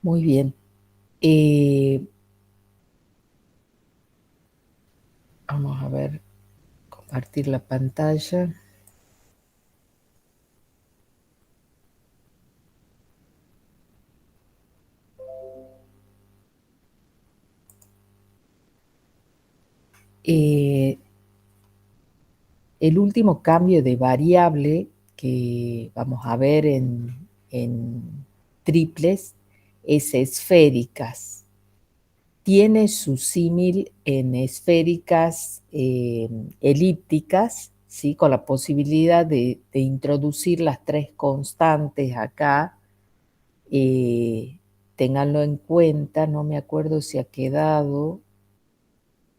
Muy bien. Vamos a ver, compartir la pantalla. Eh, el último cambio de variable que vamos a ver en triples es esféricas. Tiene su símil en esféricas elípticas, ¿sí? Con la posibilidad de introducir las tres constantes acá. Ténganlo en cuenta, no me acuerdo si ha quedado.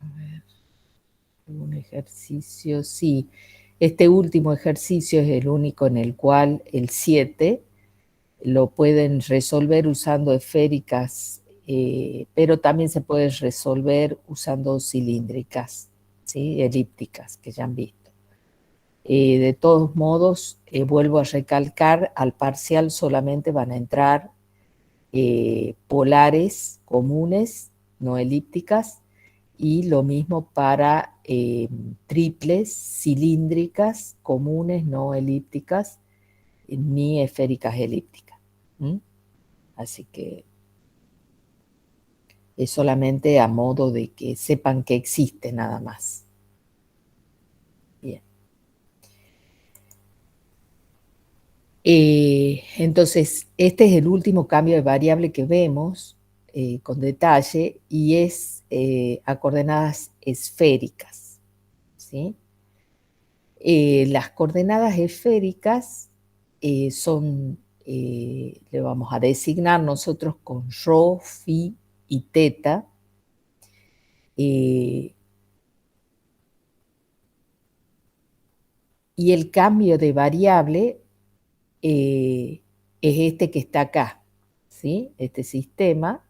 A ver, un ejercicio, sí. Este último ejercicio es el único en el cual el 7 lo pueden resolver usando esféricas, pero también se puede resolver usando cilíndricas, ¿sí? Elípticas, que ya han visto. De todos modos, vuelvo a recalcar, al parcial solamente van a entrar polares comunes, no elípticas, y lo mismo para triples cilíndricas comunes, no elípticas, ni esféricas elípticas. ¿Mm? Así que es solamente a modo de que sepan que existe nada más. Bien. Entonces, este es el último cambio de variable que vemos con detalle y es a coordenadas esféricas, ¿sí? Las coordenadas esféricas le vamos a designar nosotros con rho, phi y teta. Y el cambio de variable es este que está acá, ¿sí? Este sistema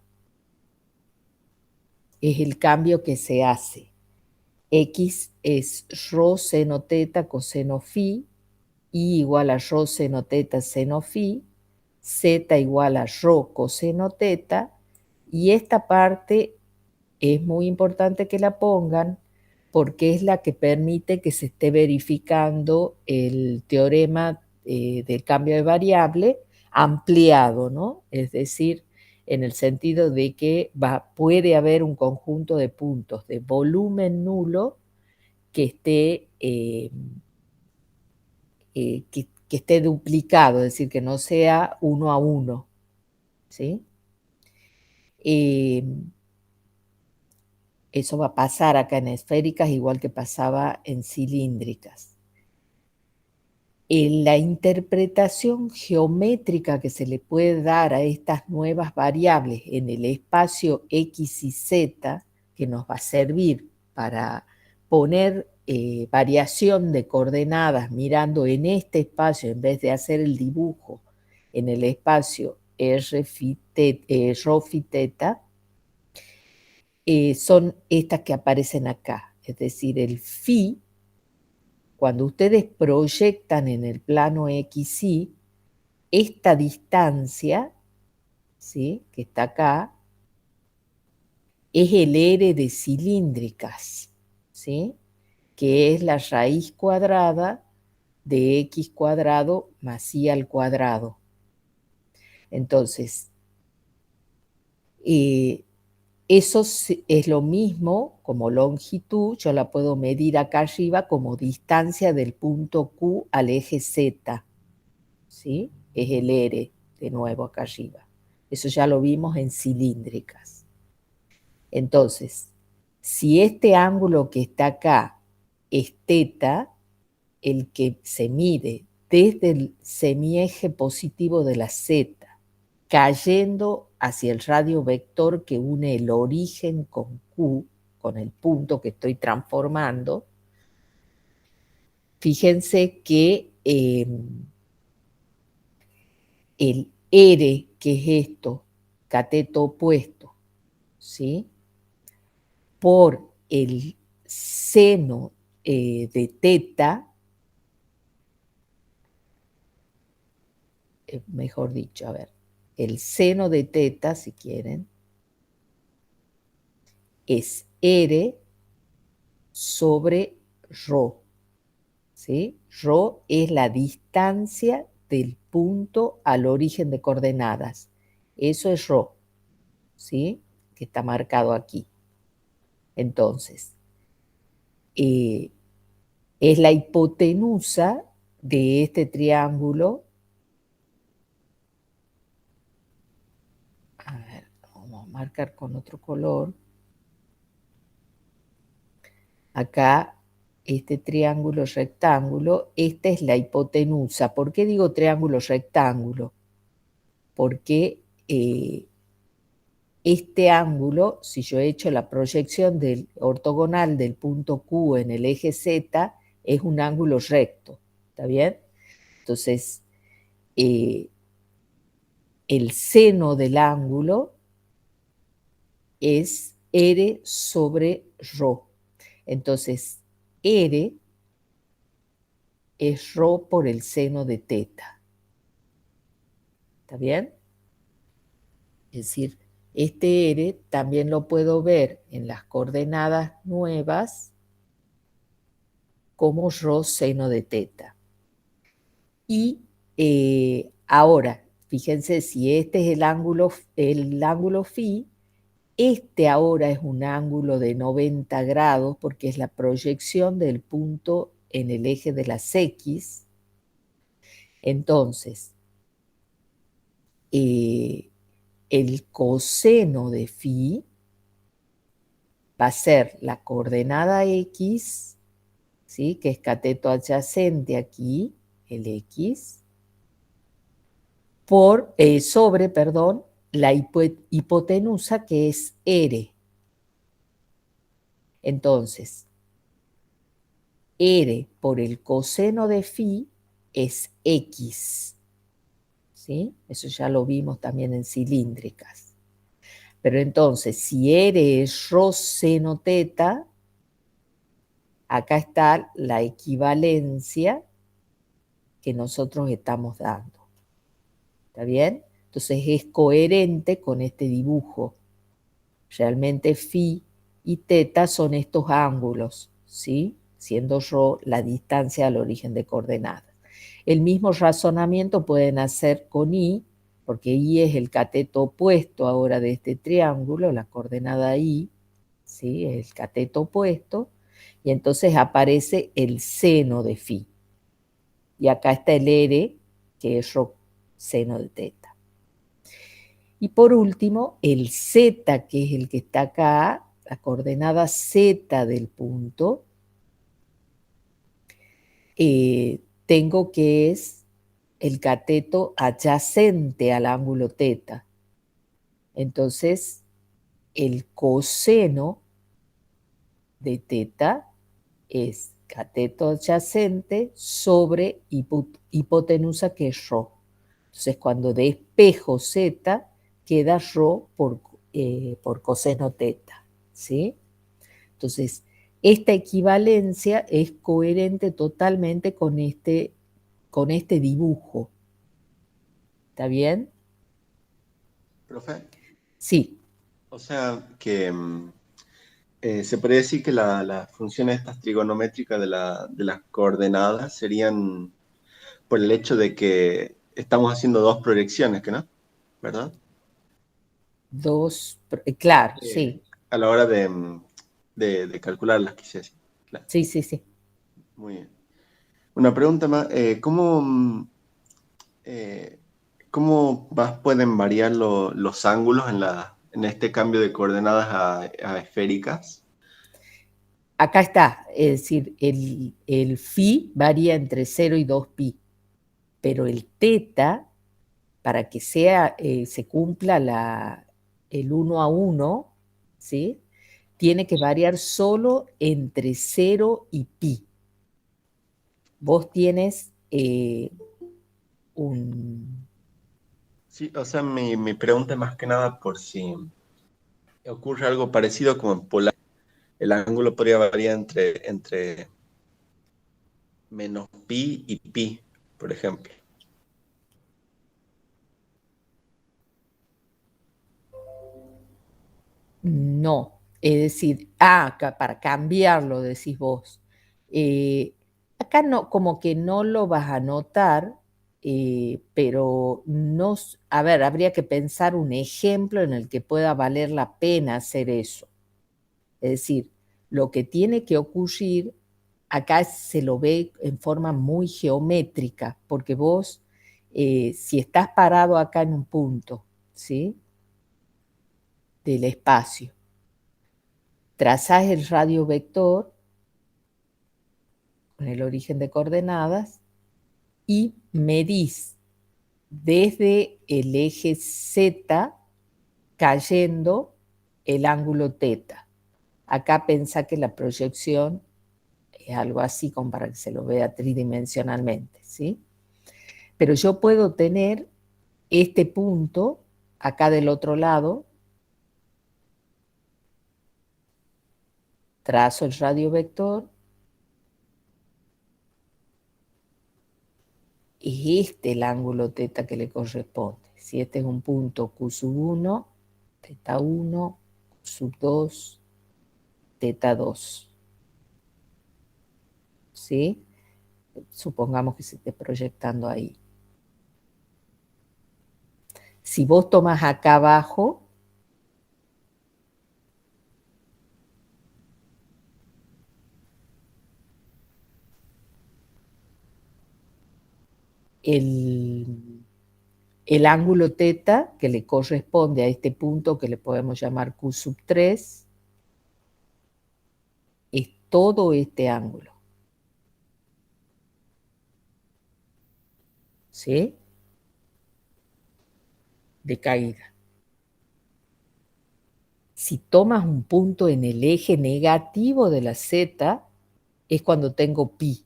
es el cambio que se hace. X es rho seno teta coseno phi, y igual a rho seno teta seno phi, z igual a rho coseno teta, y esta parte es muy importante que la pongan porque es la que permite que se esté verificando el teorema del cambio de variable ampliado, ¿no? Es decir, en el sentido de que puede haber un conjunto de puntos de volumen nulo que esté, que esté duplicado, es decir, que no sea uno a uno, ¿sí? Eso va a pasar acá en esféricas igual que pasaba en cilíndricas. La interpretación geométrica que se le puede dar a estas nuevas variables en el espacio X y Z, que nos va a servir para poner variación de coordenadas mirando en este espacio en vez de hacer el dibujo en el espacio R phi rho phi teta, son estas que aparecen acá, es decir, el phi. Cuando ustedes proyectan en el plano XY, esta distancia, ¿sí?, que está acá, es el R de cilíndricas, ¿sí?, que es la raíz cuadrada de X cuadrado más Y al cuadrado. Entonces, eso es lo mismo como longitud, yo la puedo medir acá arriba como distancia del punto Q al eje Z, ¿sí? Es el R, de nuevo acá arriba. Eso ya lo vimos en cilíndricas. Entonces, si este ángulo que está acá es teta, el que se mide desde el semieje positivo de la Z, cayendo hacia el radio vector que une el origen con Q, con el punto que estoy transformando, fíjense que el R, que es esto, cateto opuesto, ¿sí?, por el seno de teta, mejor dicho, a ver, el seno de teta, si quieren, es R sobre ρ, ¿sí? Ρ es la distancia del punto al origen de coordenadas. Eso es ρ, ¿sí? Que está marcado aquí. Entonces, es la hipotenusa de este triángulo. A ver, vamos a marcar con otro color. Acá, este triángulo rectángulo, esta es la hipotenusa. ¿Por qué digo triángulo rectángulo? Porque este ángulo, si yo he hecho la proyección del ortogonal del punto Q en el eje Z, es un ángulo recto, ¿está bien? Entonces, el seno del ángulo es R sobre ρ. Entonces, R es ρ por el seno de teta. ¿Está bien? Es decir, este R también lo puedo ver en las coordenadas nuevas como ρ seno de teta. Y ahora, fíjense, si este es el ángulo phi, este ahora es un ángulo de 90 grados porque es la proyección del punto en el eje de las X. Entonces, el coseno de phi va a ser la coordenada X, ¿sí? Que es cateto adyacente aquí, el X, sobre, perdón, la hipotenusa que es R. Entonces, R por el coseno de phi es X, ¿sí? Eso ya lo vimos también en cilíndricas. Pero entonces, si R es ρ seno teta, acá está la equivalencia que nosotros estamos dando. ¿Está bien? Entonces es coherente con este dibujo. Realmente phi y teta son estos ángulos, ¿sí? Siendo ρ la distancia al origen de coordenadas. El mismo razonamiento pueden hacer con I, porque I es el cateto opuesto ahora de este triángulo, la coordenada I, ¿sí? Es el cateto opuesto, y entonces aparece el seno de phi. Y acá está el R, que es ρ seno de teta. Y por último, el Z, que es el que está acá, la coordenada Z del punto, tengo que es el cateto adyacente al ángulo teta. Entonces, el coseno de teta es cateto adyacente sobre hipotenusa, que es ρ. Entonces, cuando despejo Z, queda ρ por coseno teta, ¿sí? Entonces, esta equivalencia es coherente totalmente con este dibujo. ¿Está bien? Profe, Sí. o sea que se podría decir que las funciones estas trigonométricas de las coordenadas serían por el hecho de que estamos haciendo dos proyecciones, ¿que no? ¿Verdad? Claro, sí. A la hora de calcularlas, quise decir. Claro, Sí, sí, sí. muy bien. Una pregunta más, eh, ¿cómo pueden variar los ángulos en este cambio de coordenadas a esféricas? Acá está, es decir, el phi varía entre 0 y 2 pi, pero el teta, para que se cumpla el 1 a 1, ¿sí? Tiene que variar solo entre 0 y pi. Vos tienes un... Sí, o sea, mi pregunta es más que nada por si ocurre algo parecido como en polar. El ángulo podría variar entre menos pi y pi, por ejemplo. No, es decir, para cambiarlo, decís vos. Acá no, como que no lo vas a notar, pero no, a ver, habría que pensar un ejemplo en el que pueda valer la pena hacer eso. Es decir, lo que tiene que ocurrir, acá se lo ve en forma muy geométrica, porque vos, si estás parado acá en un punto, ¿sí? Del espacio, trazás el radio vector con el origen de coordenadas y medís desde el eje Z cayendo el ángulo teta. Acá pensá que la proyección es algo así como para que se lo vea tridimensionalmente, ¿sí? Pero yo puedo tener este punto acá del otro lado, trazo el radio vector, es este el ángulo teta que le corresponde. Si este es un punto Q sub 1, teta 1, Q sub 2, teta 2. ¿Sí? Supongamos que se esté proyectando ahí. Si vos tomas acá abajo, el ángulo teta que le corresponde a este punto que le podemos llamar Q sub 3, es todo este ángulo. ¿Sí? De caída. Si tomas un punto en el eje negativo de la Z, es cuando tengo pi.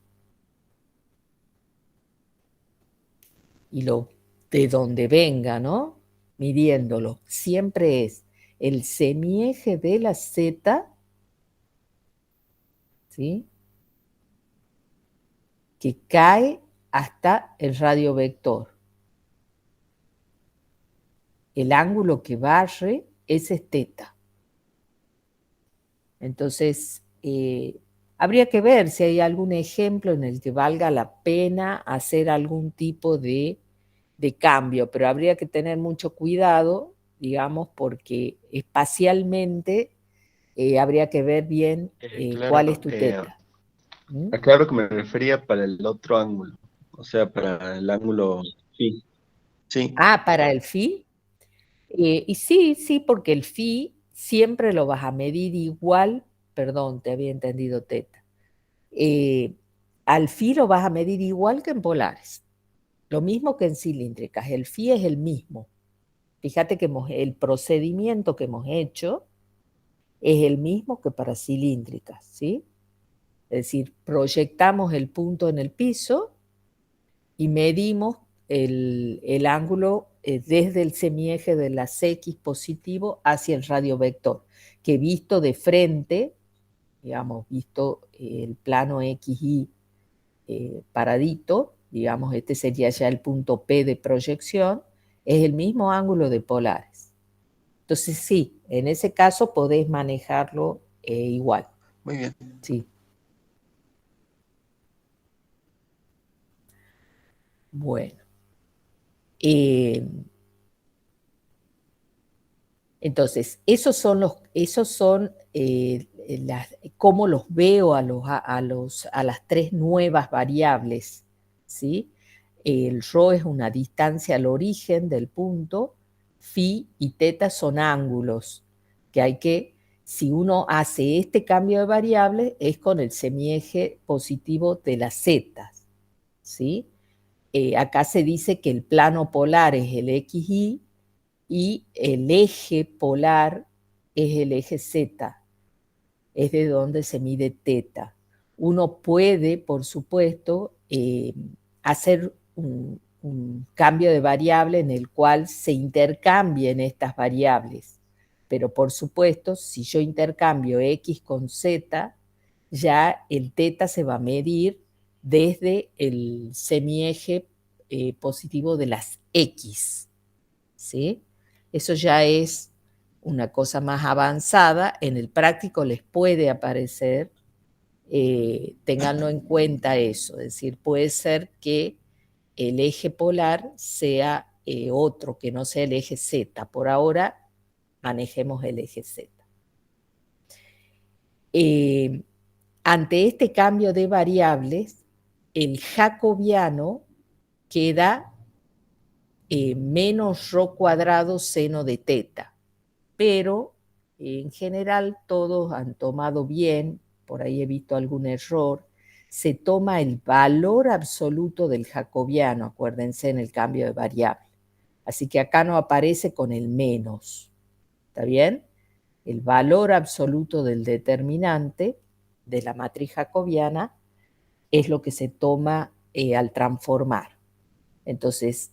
Y de donde venga, ¿no? Midiéndolo, siempre es el semieje de la Z, ¿sí? Que cae hasta el radio vector. El ángulo que barre, ese es teta. Entonces, habría que ver si hay algún ejemplo en el que valga la pena hacer algún tipo de cambio, pero habría que tener mucho cuidado, digamos, porque espacialmente habría que ver bien cuál es Claro, tu teta. ¿Mm? aclaro que me refería para el otro ángulo, o sea, para el ángulo phi. Sí, Para el phi. Y sí, sí, porque el phi siempre lo vas a medir igual, perdón, te había entendido teta. Eh, Al phi lo vas a medir igual que en polares, lo mismo que en cilíndricas, el phi es el mismo. Fíjate que el procedimiento que hemos hecho es el mismo que para cilíndricas, ¿sí? Es decir, proyectamos el punto en el piso y medimos el ángulo desde el semieje de las X positivo hacia el radio vector, que visto de frente, digamos, visto el plano XY paradito, digamos, este sería ya el punto P de proyección, es el mismo ángulo de polares. Entonces sí, en ese caso podés manejarlo igual. muy bien. Sí. Bueno. Entonces, esos son cómo los veo a las tres nuevas variables, ¿sí? El ρ es una distancia al origen del punto, phi y teta son ángulos, que hay que, si uno hace este cambio de variable, es con el semieje positivo de las zetas, ¿sí? Acá se dice que el plano polar es el XY y el eje polar es el eje Z, es de donde se mide teta. Uno puede, por supuesto, hacer un cambio de variable en el cual se intercambien estas variables, pero por supuesto, si yo intercambio X con Z, ya el teta se va a medir desde el semieje positivo de las X, ¿sí? Eso ya es una cosa más avanzada, en el práctico les puede aparecer, ténganlo en cuenta eso, es decir, puede ser que el eje polar sea otro, que no sea el eje Z. Por ahora manejemos el eje Z. Ante este cambio de variables, el jacobiano queda menos rho cuadrado seno de teta, pero en general todos han tomado bien, por ahí he visto algún error, se toma el valor absoluto del jacobiano, acuérdense en el cambio de variable. Así que acá no aparece con el menos, ¿está bien? El valor absoluto del determinante de la matriz jacobiana es lo que se toma al transformar. Entonces,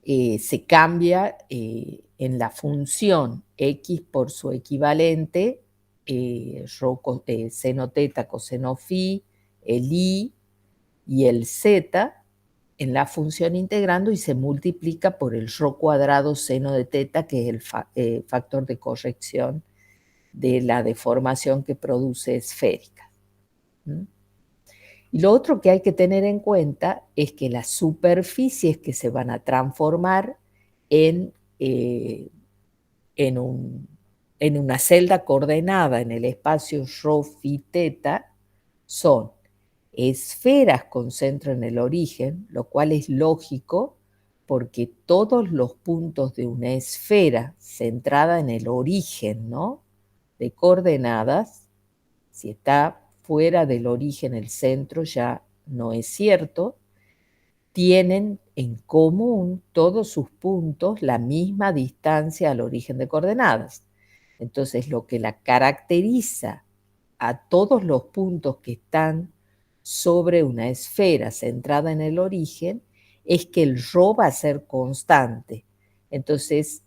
se cambia en la función x por su equivalente, seno teta, coseno phi, el i y el z, en la función integrando y se multiplica por el rho cuadrado seno de teta, que es el factor de corrección de la deformación que produce esférica. ¿Mm? Y lo otro que hay que tener en cuenta es que las superficies que se van a transformar en, en una celda coordenada en el espacio rho phi teta son esferas con centro en el origen, lo cual es lógico porque todos los puntos de una esfera centrada en el origen, ¿no?, de coordenadas, si está fuera del origen el centro ya no es cierto, tienen en común todos sus puntos la misma distancia al origen de coordenadas. Entonces, lo que la caracteriza a todos los puntos que están sobre una esfera centrada en el origen es que el rho va a ser constante. Entonces,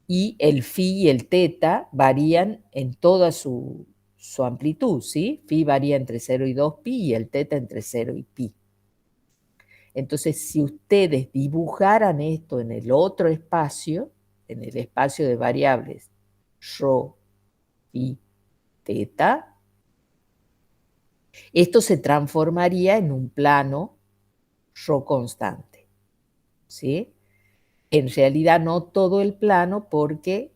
y el phi y el teta varían en toda su amplitud, ¿sí? Phi varía entre 0 y 2 pi y el teta entre 0 y pi. Entonces, si ustedes dibujaran esto en el otro espacio, en el espacio de variables rho, phi, teta, esto se transformaría en un plano rho constante, ¿sí? En realidad no todo el plano porque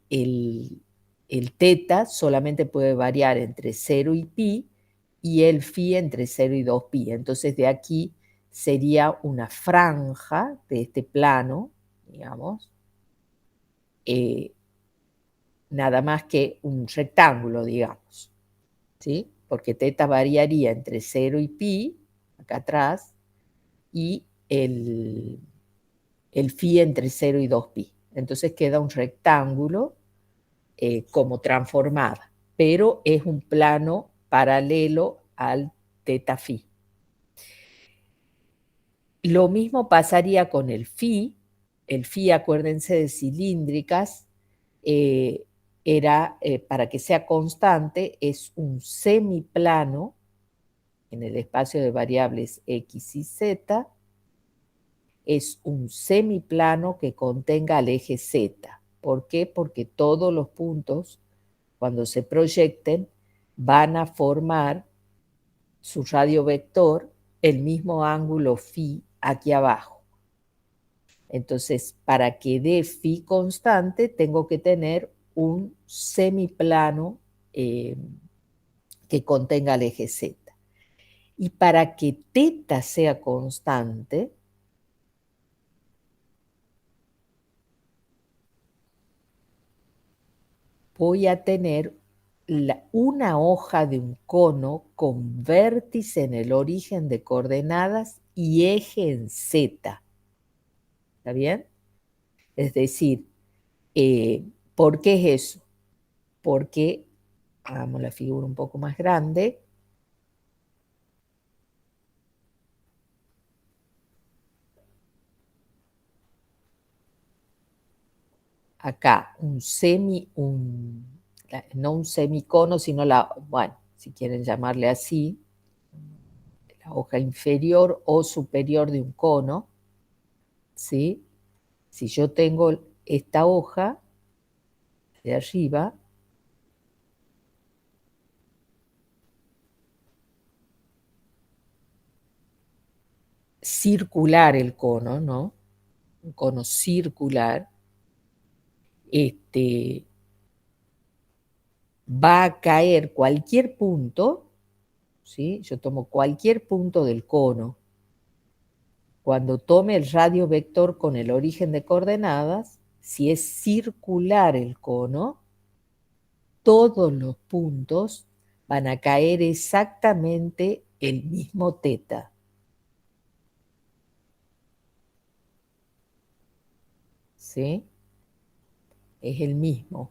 el teta solamente puede variar entre 0 y pi y el phi entre 0 y 2 pi. Entonces de aquí sería una franja de este plano, digamos, nada más que un rectángulo, digamos, ¿sí? Porque teta variaría entre 0 y pi, acá atrás, y el phi entre 0 y 2 pi. Entonces queda un rectángulo como transformada, pero es un plano paralelo al teta phi. Lo mismo pasaría con el phi. El phi, acuérdense, de cilíndricas, para que sea constante, es un semiplano en el espacio de variables x y z, es un semiplano que contenga el eje z. ¿Por qué? Porque todos los puntos, cuando se proyecten, van a formar su radio vector el mismo ángulo phi aquí abajo. Entonces, para que dé phi constante, tengo que tener un semiplano que contenga el eje z. Y para que teta sea constante, voy a tener una hoja de un cono con vértice en el origen de coordenadas y eje en z. ¿Está bien? Es decir, ¿por qué es eso? Porque, hagamos la figura un poco más grande, acá no un semicono, sino bueno, si quieren llamarle así, la hoja inferior o superior de un cono, ¿sí? Si yo tengo esta hoja, de arriba, circular el cono, ¿no? Un cono circular, va a caer cualquier punto, ¿sí? Yo tomo cualquier punto del cono. Cuando tome el radio vector con el origen de coordenadas, si es circular el cono, todos los puntos van a caer exactamente el mismo teta. ¿Sí? Es el mismo.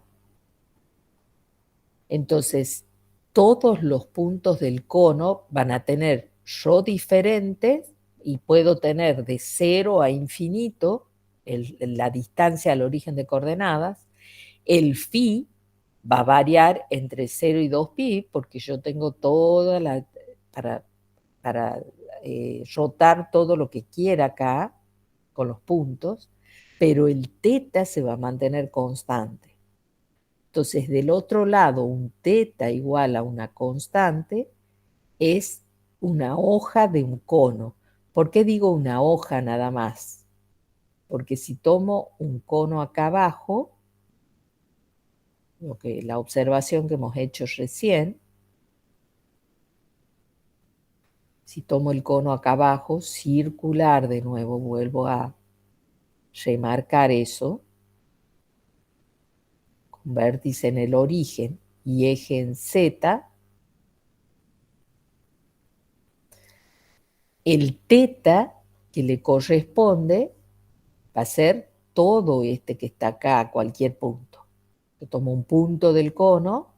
Entonces, todos los puntos del cono van a tener rho diferentes y puedo tener de 0 a infinito la distancia al origen de coordenadas. El phi va a variar entre 0 y 2pi porque yo tengo toda la... para rotar todo lo que quiera acá con los puntos, pero el teta se va a mantener constante. Entonces, del otro lado, un teta igual a una constante es una hoja de un cono. ¿Por qué digo una hoja nada más? Porque si tomo un cono acá abajo, la observación que hemos hecho recién, si tomo el cono acá abajo, circular de nuevo, vuelvo a remarcar eso, con vértice en el origen y eje en Z, el teta que le corresponde va a ser todo este que está acá a cualquier punto. Yo tomo un punto del cono,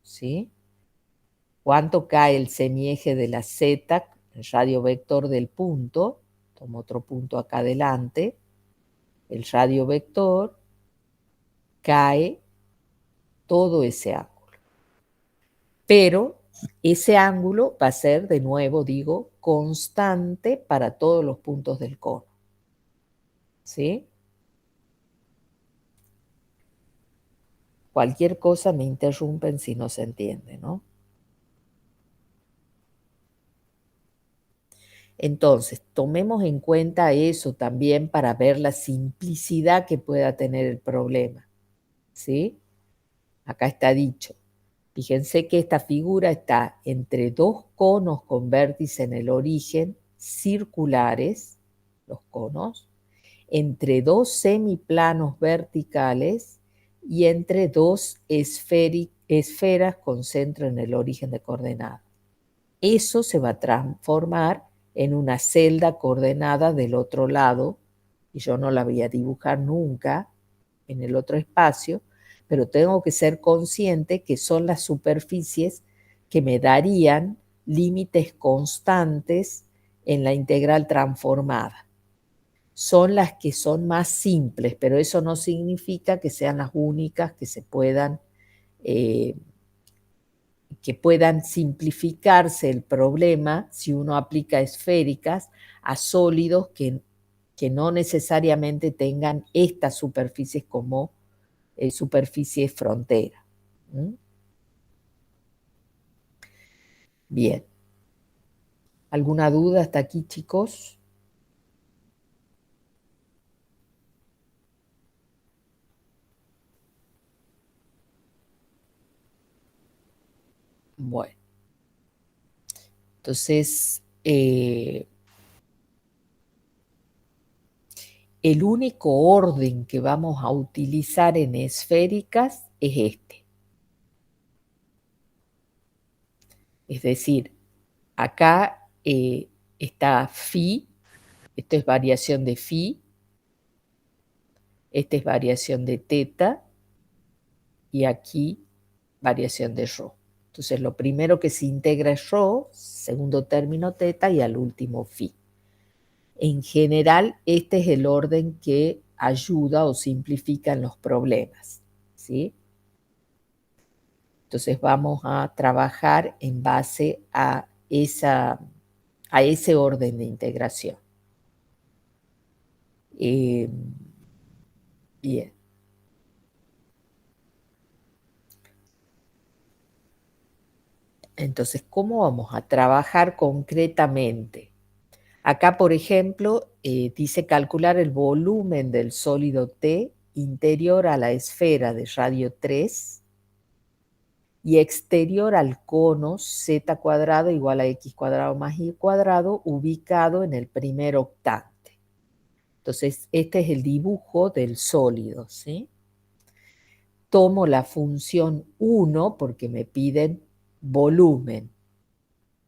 ¿sí? ¿Cuánto cae el semieje de la Z, el radio vector del punto? Tomo otro punto acá adelante. El radio vector cae todo ese ángulo. Pero ese ángulo va a ser, de nuevo digo, constante para todos los puntos del cono. ¿Sí? Cualquier cosa me interrumpen si no se entiende, ¿no? Entonces, tomemos en cuenta eso también para ver la simplicidad que pueda tener el problema. ¿Sí? Acá está dicho. Fíjense que esta figura está entre dos conos con vértice en el origen, circulares, los conos, entre dos semiplanos verticales y entre dos esferas con centro en el origen de coordenadas. Eso se va a transformar en una celda coordenada del otro lado, y yo no la voy a dibujar nunca en el otro espacio, pero tengo que ser consciente que son las superficies que me darían límites constantes en la integral transformada. Son las que son más simples, pero eso no significa que sean las únicas que se puedan simplificarse el problema si uno aplica esféricas a sólidos que no necesariamente tengan estas superficies como superficie frontera. ¿Mm? Bien. ¿Alguna duda hasta aquí, chicos? Bueno. Entonces, el único orden que vamos a utilizar en esféricas es este. Es decir, acá está phi, esto es variación de phi, esta es variación de teta y aquí variación de rho. Entonces lo primero que se integra es rho, segundo término teta y al último phi. En general, este es el orden que ayuda o simplifica los problemas, ¿sí? Entonces vamos a trabajar en base a ese orden de integración. Bien. Entonces, ¿cómo vamos a trabajar concretamente? Acá, por ejemplo, dice calcular el volumen del sólido T interior a la esfera de radio 3 y exterior al cono z cuadrado igual a x cuadrado más y cuadrado ubicado en el primer octante. Entonces, este es el dibujo del sólido, ¿sí? Tomo la función 1 porque me piden volumen,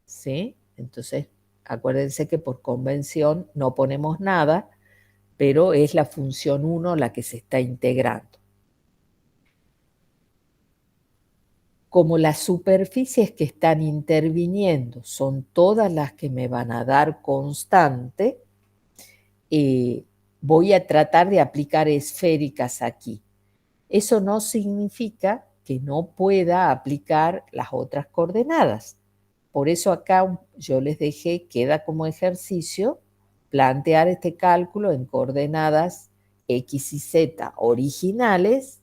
¿sí? Entonces, acuérdense que por convención no ponemos nada, pero es la función 1 la que se está integrando. Como las superficies que están interviniendo son todas las que me van a dar constante, voy a tratar de aplicar esféricas aquí. Eso no significa que no pueda aplicar las otras coordenadas. Por eso acá yo les dejé, queda como ejercicio, plantear este cálculo en coordenadas X y Z originales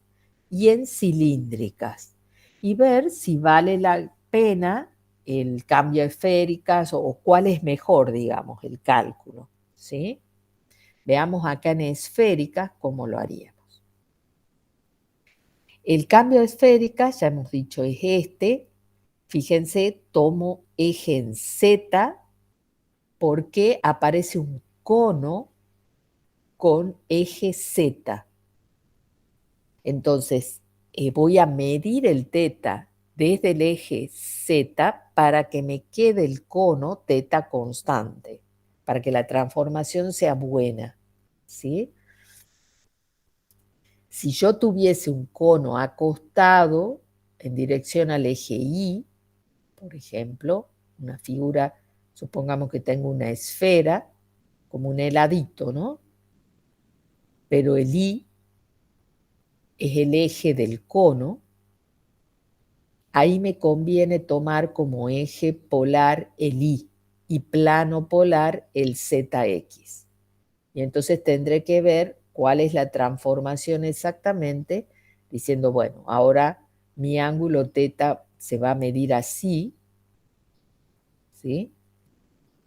y en cilíndricas. Y ver si vale la pena el cambio de esféricas o cuál es mejor, digamos, el cálculo. ¿Sí? Veamos acá en esféricas cómo lo haríamos. El cambio de esféricas, ya hemos dicho, es este. Fíjense, tomo eje en Z porque aparece un cono con eje Z. Entonces, voy a medir el teta desde el eje Z para que me quede el cono teta constante, para que la transformación sea buena, ¿sí? Si yo tuviese un cono acostado en dirección al eje Y, por ejemplo, una figura, supongamos que tengo una esfera, como un heladito, ¿no? Pero el Y es el eje del cono, ahí me conviene tomar como eje polar el Y y plano polar el ZX. Y entonces tendré que ver cuál es la transformación exactamente, diciendo, bueno, ahora mi ángulo teta se va a medir así, ¿sí?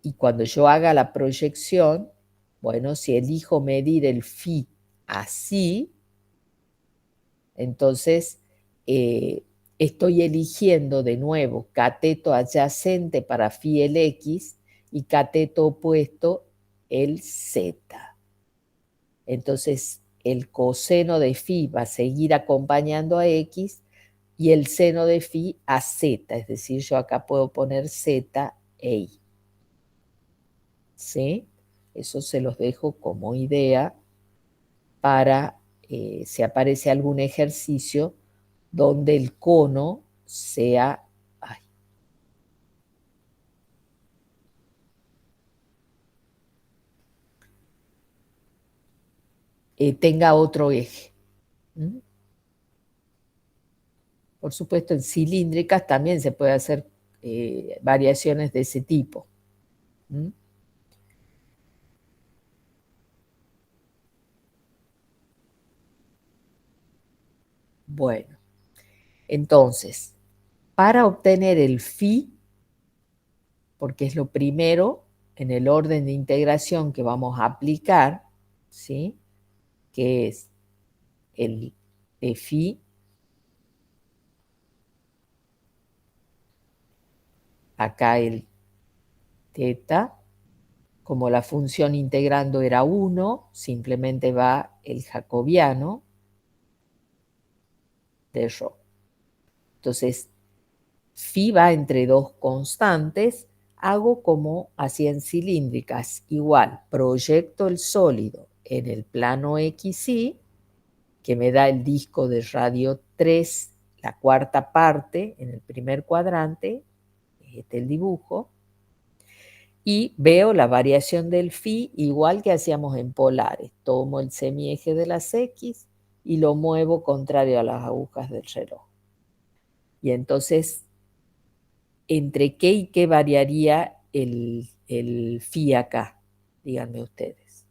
Y cuando yo haga la proyección, bueno, si elijo medir el phi así, entonces estoy eligiendo de nuevo cateto adyacente para phi el x y cateto opuesto el z. Entonces el coseno de phi va a seguir acompañando a x y el seno de phi a z, es decir, yo acá puedo poner z e y. ¿Sí? Eso se los dejo como idea para si aparece algún ejercicio donde el cono sea, tenga otro eje. ¿Mm? Por supuesto, en cilíndricas también se puede hacer variaciones de ese tipo. ¿Mm? Bueno, entonces, para obtener el phi, porque es lo primero en el orden de integración que vamos a aplicar, ¿sí? Que es el de phi, acá el teta, como la función integrando era 1, simplemente va el jacobiano de Rho. Entonces, phi va entre dos constantes, hago como hacía en cilíndricas, igual, proyecto el sólido en el plano XY, que me da el disco de radio 3, la cuarta parte en el primer cuadrante, este es el dibujo, y veo la variación del phi igual que hacíamos en polares. Tomo el semieje de las X y lo muevo contrario a las agujas del reloj. Y entonces, ¿entre qué y qué variaría el phi acá? Díganme ustedes.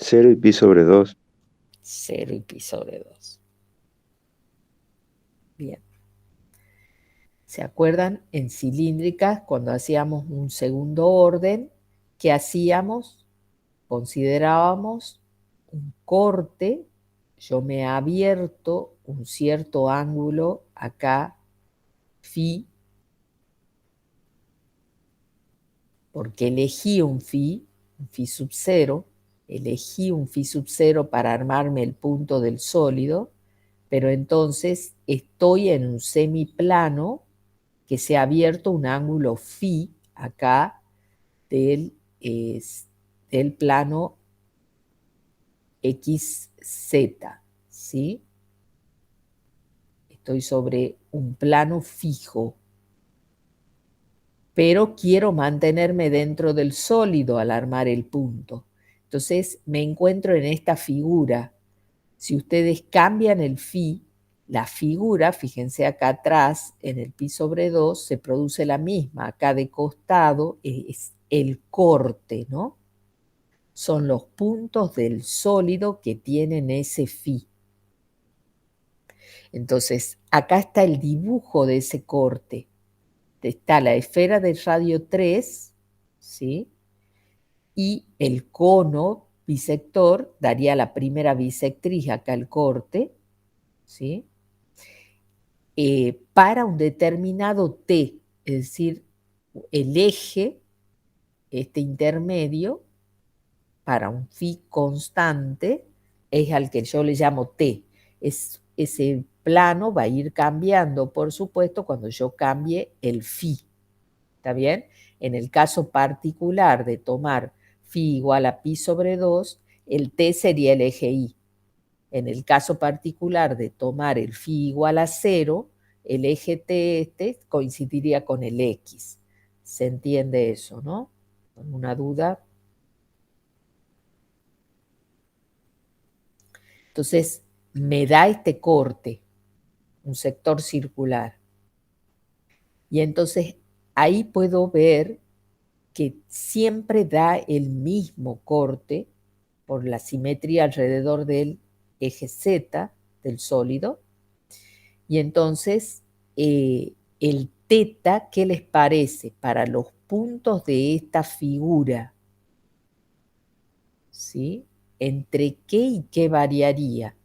0 y pi sobre 2. 0 y pi sobre 2. Bien. ¿Se acuerdan? En cilíndricas, cuando hacíamos un segundo orden, ¿qué hacíamos? Considerábamos un corte, yo me he abierto un cierto ángulo acá, phi, porque elegí un phi sub 0, elegí un phi sub 0 para armarme el punto del sólido, pero entonces estoy en un semiplano que se ha abierto un ángulo phi acá del plano XZ, ¿sí? Estoy sobre un plano fijo, pero quiero mantenerme dentro del sólido al armar el punto. Entonces me encuentro en esta figura. Si ustedes cambian el phi, la figura, fíjense acá atrás, en el pi sobre 2, se produce la misma. Acá de costado es el corte, ¿no? Son los puntos del sólido que tienen ese phi. Entonces, acá está el dibujo de ese corte. Está la esfera de radio 3, ¿sí? Y el cono bisector daría la primera bisectriz, acá el corte, ¿sí? Para un determinado T, es decir, el eje, este intermedio, para un phi constante, es al que yo le llamo T. Ese plano va a ir cambiando, por supuesto, cuando yo cambie el phi. ¿Está bien? En el caso particular de tomar phi igual a pi sobre 2, el T sería el eje Y. En el caso particular de tomar el phi igual a 0, el eje T coincidiría con el X. ¿Se entiende eso, no? ¿Alguna duda? Entonces, me da este corte, un sector circular. Y entonces ahí puedo ver que siempre da el mismo corte por la simetría alrededor del eje Z del sólido. Y entonces, el teta, ¿qué les parece? Para los puntos de esta figura, ¿sí? ¿Entre qué y qué variaría?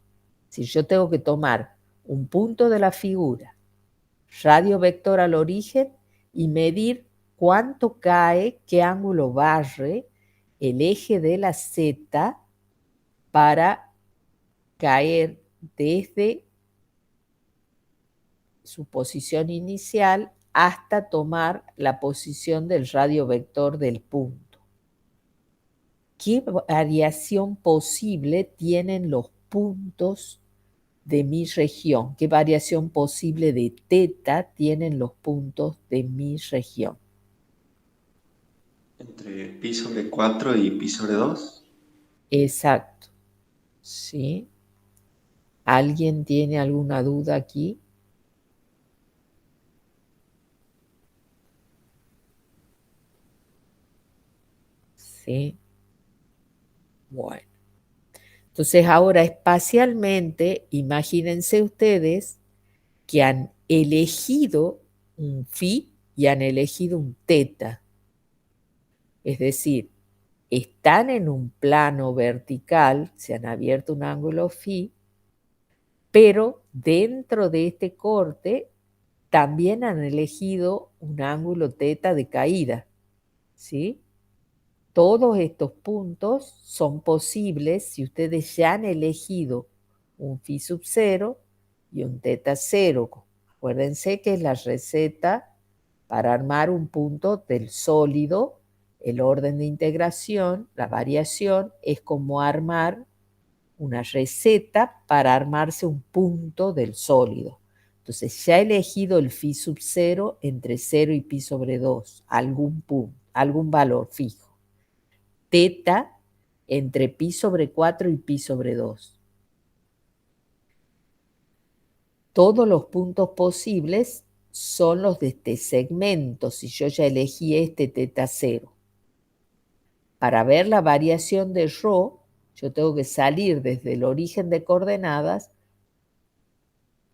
Si yo tengo que tomar un punto de la figura, radio vector al origen y medir cuánto cae, qué ángulo barre el eje de la Z para caer desde su posición inicial hasta tomar la posición del radio vector del punto. ¿Qué variación posible tienen los puntos de mi región? ¿Qué variación posible de teta tienen los puntos de mi región? Entre pi sobre 4 y pi sobre 2. Exacto. ¿Sí? ¿Alguien tiene alguna duda aquí? Sí. Bueno. Entonces ahora espacialmente, imagínense ustedes que han elegido un phi y han elegido un teta. Es decir, están en un plano vertical, se han abierto un ángulo phi, pero dentro de este corte también han elegido un ángulo teta de caída, ¿sí? Todos estos puntos son posibles si ustedes ya han elegido un phi sub 0 y un teta 0. Acuérdense que es la receta para armar un punto del sólido. El orden de integración, la variación, es como armar una receta para armarse un punto del sólido. Entonces ya he elegido el phi sub 0 entre 0 y pi sobre 2, algún punto, algún valor fijo. Teta entre pi sobre 4 y pi sobre 2. Todos los puntos posibles son los de este segmento, si yo ya elegí este teta 0. Para ver la variación de ρ, Yo tengo que salir desde el origen de coordenadas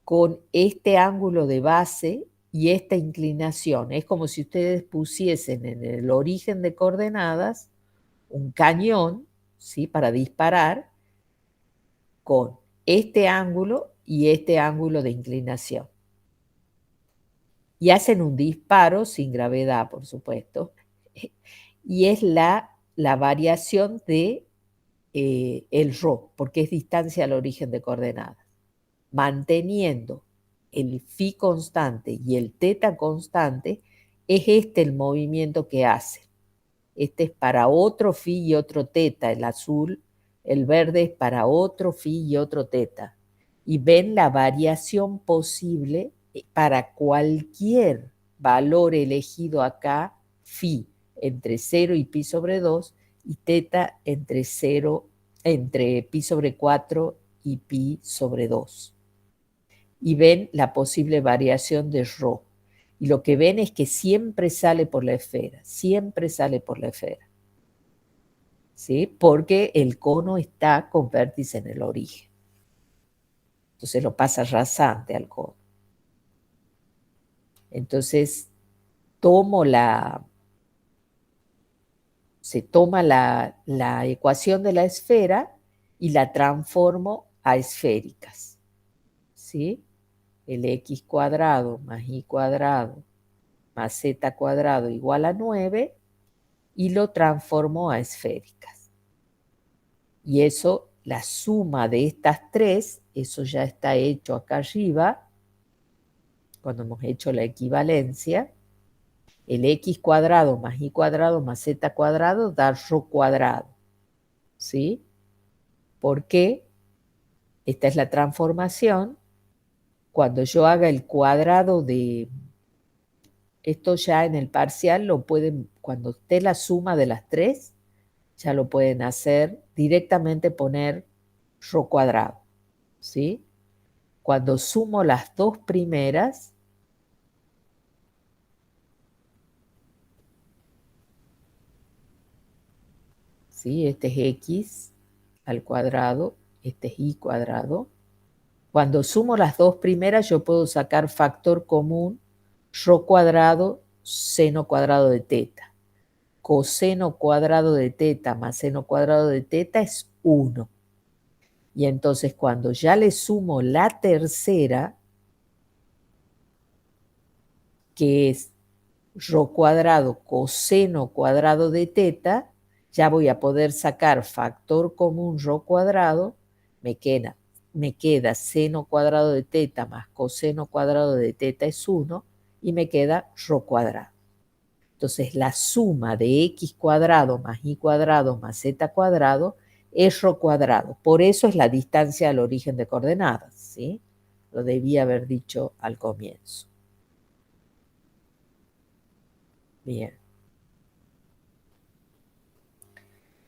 con este ángulo de base y esta inclinación. Es como si ustedes pusiesen en el origen de coordenadas un cañón, ¿sí?, para disparar con este ángulo y este ángulo de inclinación. Y hacen un disparo sin gravedad, por supuesto, y es la variación de el ρ, porque es distancia al origen de coordenadas. Manteniendo el phi constante y el teta constante, es este el movimiento que hace. Este es para otro phi y otro teta, el azul. El verde es para otro phi y otro teta. Y ven la variación posible para cualquier valor elegido acá, phi entre 0 y pi sobre 2 y teta entre pi sobre 4 y pi sobre 2. Y ven la posible variación de ρ. Y lo que ven es que siempre sale por la esfera, siempre sale por la esfera. ¿Sí? Porque el cono está con vértice en el origen. Entonces lo pasa rasante al cono. Entonces se toma la ecuación de la esfera y la transformo a esféricas. ¿Sí? El x cuadrado más y cuadrado más z cuadrado igual a 9 y lo transformo a esféricas. Y eso, la suma de estas tres, eso ya está hecho acá arriba, cuando hemos hecho la equivalencia. El x cuadrado más y cuadrado más z cuadrado da ρ cuadrado. ¿Sí? Porque esta es la transformación. Cuando yo haga el cuadrado de esto ya en el parcial, lo pueden, cuando esté la suma de las tres, ya lo pueden hacer directamente, poner ρ cuadrado. ¿Sí? Cuando sumo las dos primeras, ¿sí?, este es x al cuadrado, este es y cuadrado. Cuando sumo las dos primeras, yo puedo sacar factor común, ρ cuadrado, seno cuadrado de teta. Coseno cuadrado de teta más seno cuadrado de teta es 1. Y entonces cuando ya le sumo la tercera, que es ρ cuadrado coseno cuadrado de teta, ya voy a poder sacar factor común ρ cuadrado, me queda seno cuadrado de teta más coseno cuadrado de teta es 1 y me queda ρ cuadrado. Entonces la suma de x cuadrado más y cuadrado más z cuadrado es ρ cuadrado. Por eso es la distancia al origen de coordenadas, ¿sí? Lo debía haber dicho al comienzo. Bien.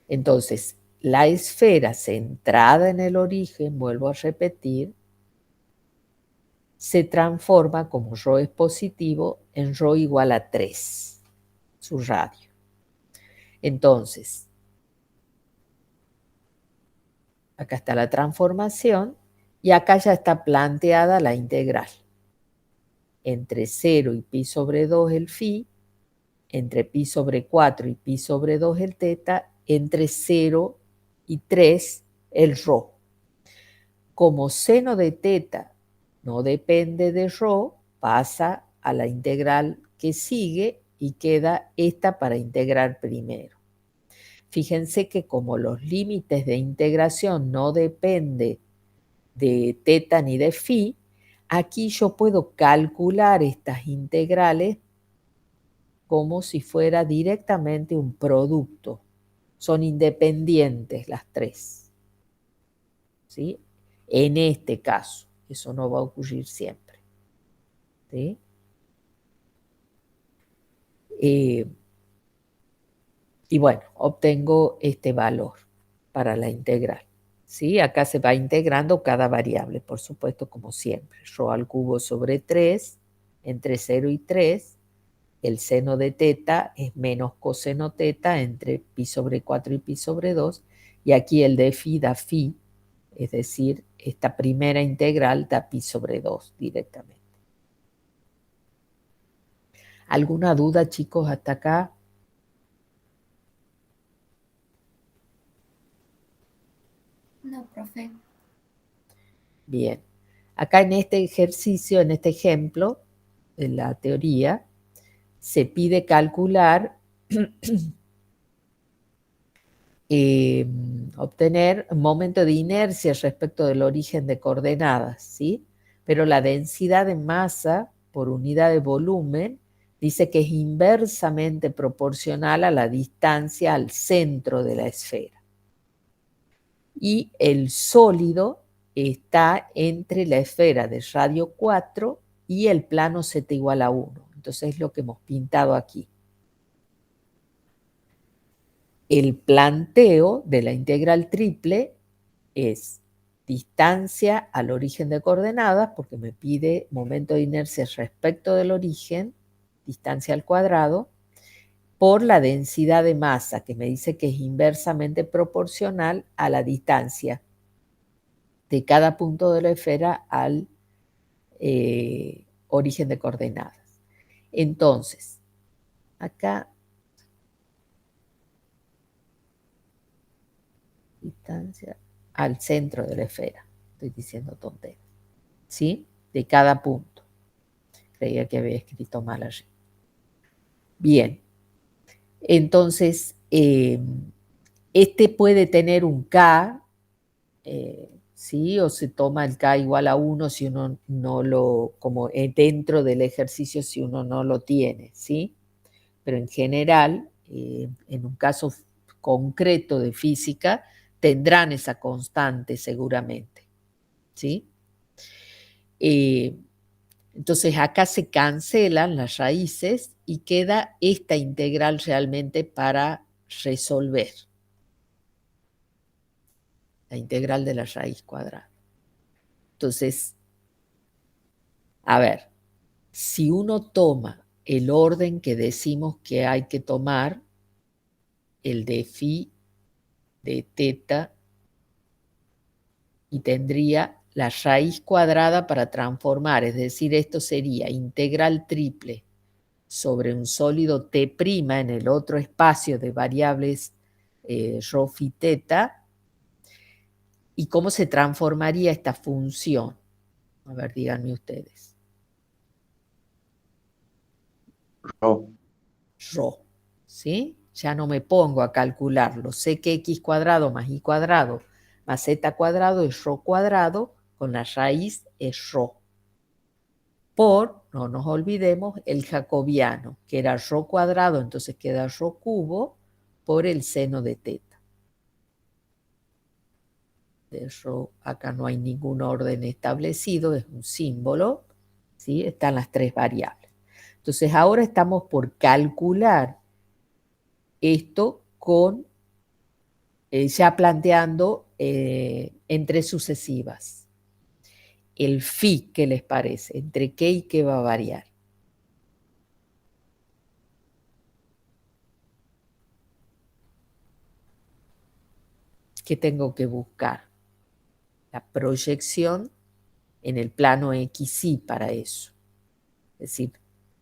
Entonces, la esfera centrada en el origen, vuelvo a repetir, se transforma, como ρ es positivo, en ρ igual a 3, su radio. Entonces, acá está la transformación y acá ya está planteada la integral. Entre 0 y pi sobre 2 el phi, entre pi sobre 4 y pi sobre 2 el teta, entre 0 y 3 el ρ. Como seno de teta no depende de ρ, pasa a la integral que sigue y queda esta para integrar primero. Fíjense que como los límites de integración no dependen de teta ni de phi, aquí yo puedo calcular estas integrales como si fuera directamente un producto. Son independientes las tres. ¿Sí? En este caso, eso no va a ocurrir siempre. ¿Sí? Y bueno, obtengo este valor para la integral. ¿Sí? Acá se va integrando cada variable, por supuesto, como siempre. Ρ al cubo sobre 3, entre 0 y 3. El seno de teta es menos coseno teta entre pi sobre 4 y pi sobre 2. Y aquí el de phi da phi, es decir, esta primera integral da pi sobre 2 directamente. ¿Alguna duda, chicos, hasta acá? No, profe. Bien. Acá en este ejercicio, en este ejemplo, en la teoría, se pide calcular, obtener un momento de inercia respecto del origen de coordenadas, ¿sí? Pero la densidad de masa por unidad de volumen dice que es inversamente proporcional a la distancia al centro de la esfera. Y el sólido está entre la esfera de radio 4 y el plano z igual a 1. Entonces es lo que hemos pintado aquí. El planteo de la integral triple es distancia al origen de coordenadas, porque me pide momento de inercia respecto del origen, distancia al cuadrado, por la densidad de masa, que me dice que es inversamente proporcional a la distancia de cada punto de la esfera al origen de coordenadas. Entonces, acá, distancia al centro de la esfera. Estoy diciendo tonterías. ¿Sí? De cada punto. Creía que había escrito mal allí. Bien. Entonces, este puede tener un K, ¿sí? O se toma el K igual a 1 si uno no lo, como dentro del ejercicio si uno no lo tiene, ¿sí? Pero en general, en un caso concreto de física, tendrán esa constante seguramente, ¿sí? Entonces acá se cancelan las raíces y queda esta integral realmente para resolver. La integral de la raíz cuadrada. Entonces, a ver, si uno toma el orden que decimos que hay que tomar, el de phi de teta, y tendría la raíz cuadrada para transformar, es decir, esto sería integral triple sobre un sólido T' en el otro espacio de variables rho phi teta. ¿Y cómo se transformaría esta función? A ver, díganme ustedes. Rho. Rho, ¿sí? Ya no me pongo a calcularlo. Sé que x cuadrado más y cuadrado más z cuadrado es rho cuadrado, con la raíz es rho. Por, no nos olvidemos, el jacobiano, que era rho cuadrado, entonces queda rho cubo por el seno de teta. De rho, acá no hay ningún orden establecido, es un símbolo, ¿sí? Están las tres variables. Entonces ahora estamos por calcular esto con, ya planteando entre sucesivas. El phi, ¿qué les parece? ¿Entre qué y qué va a variar? ¿Qué tengo que buscar? La proyección en el plano XY para eso. Es decir,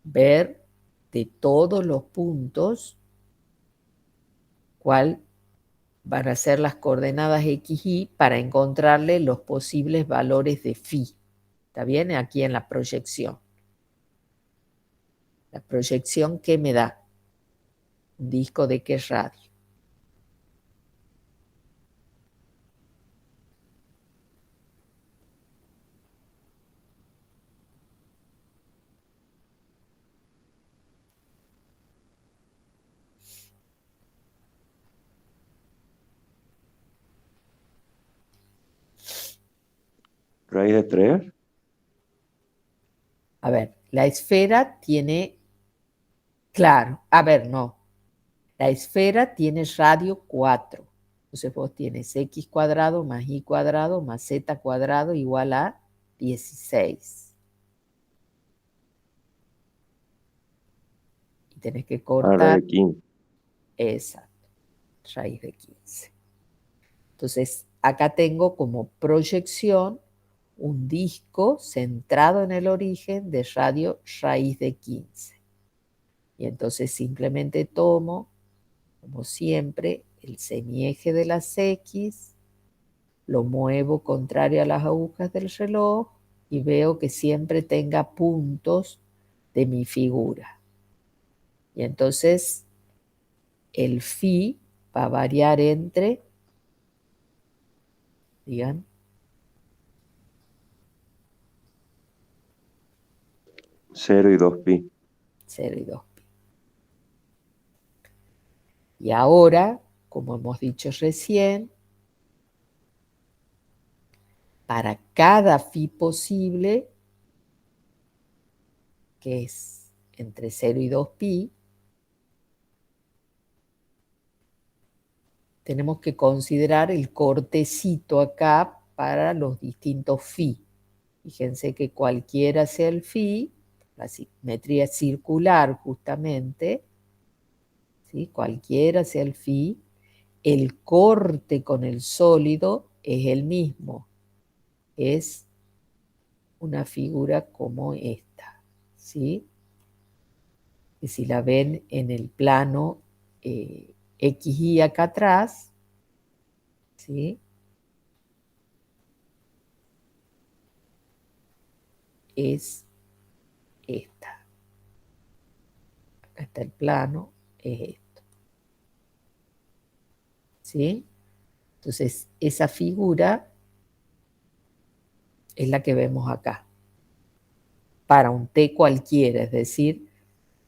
ver de todos los puntos cuál van a ser las coordenadas XY para encontrarle los posibles valores de phi. ¿Está bien? Aquí en la proyección. La proyección que me da un disco de qué radio. Raíz de 3. A ver, la esfera tiene, claro, a ver, no. La esfera tiene radio 4. Entonces vos tienes x cuadrado más y cuadrado más z cuadrado igual a 16. Y tenés que A raíz cortar de 15. esa raíz de 15. Entonces, acá tengo como proyección un disco centrado en el origen de radio raíz de 15. Y entonces simplemente tomo, como siempre, el semieje de las X, lo muevo contrario a las agujas del reloj y veo que siempre tenga puntos de mi figura. Y entonces el phi va a variar entre, digan, 0 y 2pi. 0 y 2pi. Y ahora, como hemos dicho recién, para cada phi posible, que es entre 0 y 2pi, tenemos que considerar el cortecito acá para los distintos phi. Fíjense que cualquiera sea el phi, la simetría circular justamente, ¿sí? Cualquiera sea el phi, el corte con el sólido es el mismo. Es una figura como esta, ¿sí? Y si la ven en el plano XY acá atrás, ¿sí? Es esta. Acá está el plano, es esto, ¿sí? Entonces, esa figura es la que vemos acá. Para un T cualquiera, es decir,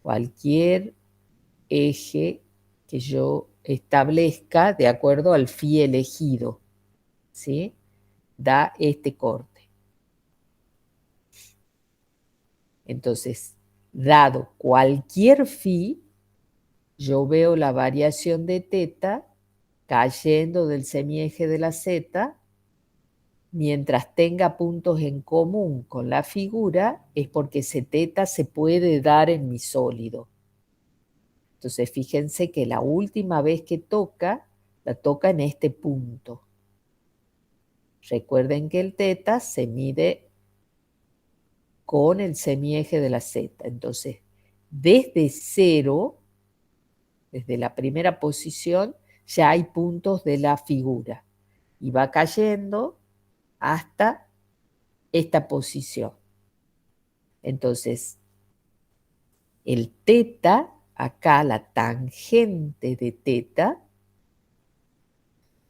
cualquier eje que yo establezca de acuerdo al phi elegido, ¿sí? Da este corte. Entonces, dado cualquier phi, yo veo la variación de teta cayendo del semieje de la z, mientras tenga puntos en común con la figura, es porque ese teta se puede dar en mi sólido. Entonces, fíjense que la última vez que toca, la toca en este punto. Recuerden que el teta se mide con el semieje de la z. Entonces, desde 0, desde la primera posición, ya hay puntos de la figura. Y va cayendo hasta esta posición. Entonces, el teta, acá la tangente de teta,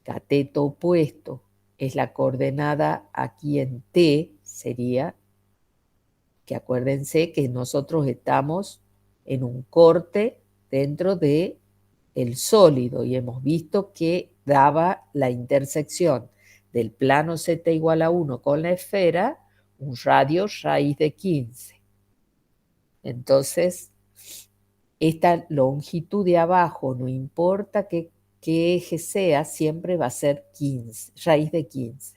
cateto opuesto, es la coordenada aquí en T, sería, que acuérdense que nosotros estamos en un corte dentro de el sólido y hemos visto que daba la intersección del plano z igual a 1 con la esfera un radio raíz de 15. Entonces, esta longitud de abajo, no importa qué eje sea, siempre va a ser 15, raíz de 15.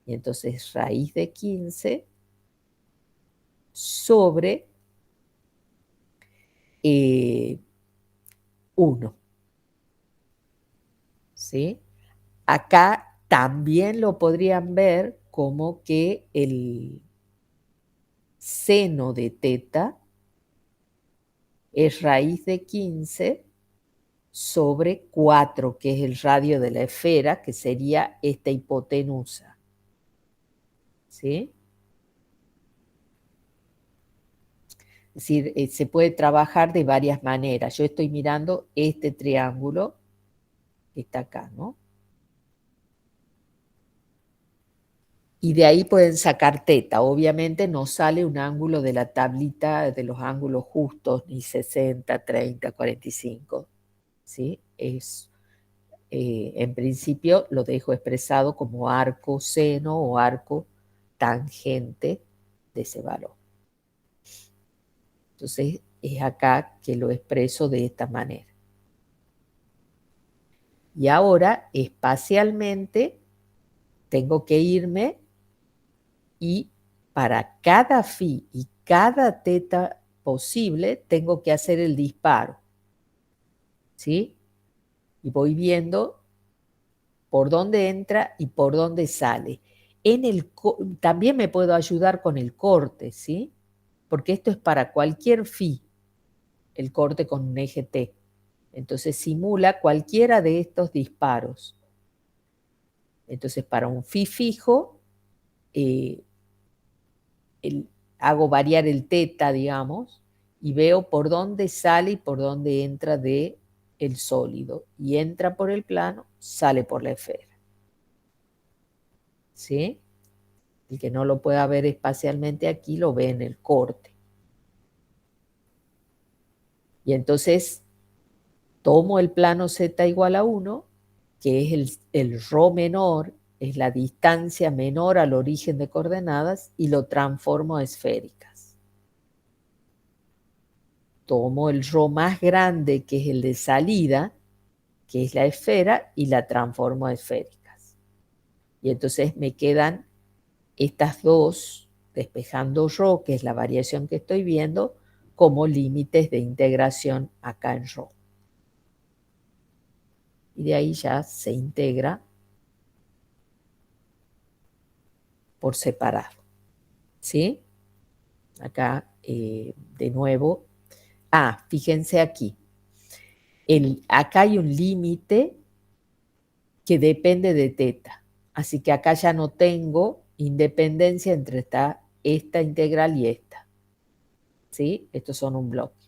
Y entonces raíz de 15 sobre 1. ¿Sí? Acá también lo podrían ver como que el seno de teta es raíz de 15 sobre 4, que es el radio de la esfera, que sería esta hipotenusa. ¿Sí? Es decir, se puede trabajar de varias maneras. Yo estoy mirando este triángulo que está acá, ¿no? Y de ahí pueden sacar teta. Obviamente no sale un ángulo de la tablita de los ángulos justos, ni 60, 30, 45. ¿Sí? En principio lo dejo expresado como arco seno o arco tangente de ese valor. Entonces es acá que lo expreso de esta manera. Y ahora espacialmente tengo que irme y para cada phi y cada teta posible tengo que hacer el disparo. ¿Sí? Y voy viendo por dónde entra y por dónde sale. También me puedo ayudar con el corte, ¿sí? Porque esto es para cualquier phi, el corte con un eje T. Entonces simula cualquiera de estos disparos. Entonces para un phi fijo, hago variar el teta, digamos, y veo por dónde sale y por dónde entra de el sólido. Y entra por el plano, sale por la esfera. ¿Sí? El que no lo pueda ver espacialmente aquí lo ve en el corte. Y entonces tomo el plano z igual a 1, que es el ρ menor, es la distancia menor al origen de coordenadas, y lo transformo a esféricas. Tomo el ρ más grande, que es el de salida, que es la esfera, y la transformo a esféricas. Y entonces me quedan estas dos, despejando ρ, que es la variación que estoy viendo, como límites de integración acá en ρ. Y de ahí ya se integra por separado. ¿Sí? Acá, de nuevo. Fíjense aquí. Acá hay un límite que depende de teta. Así que acá ya no tengo independencia entre esta integral y esta. ¿Sí? Estos son un bloque.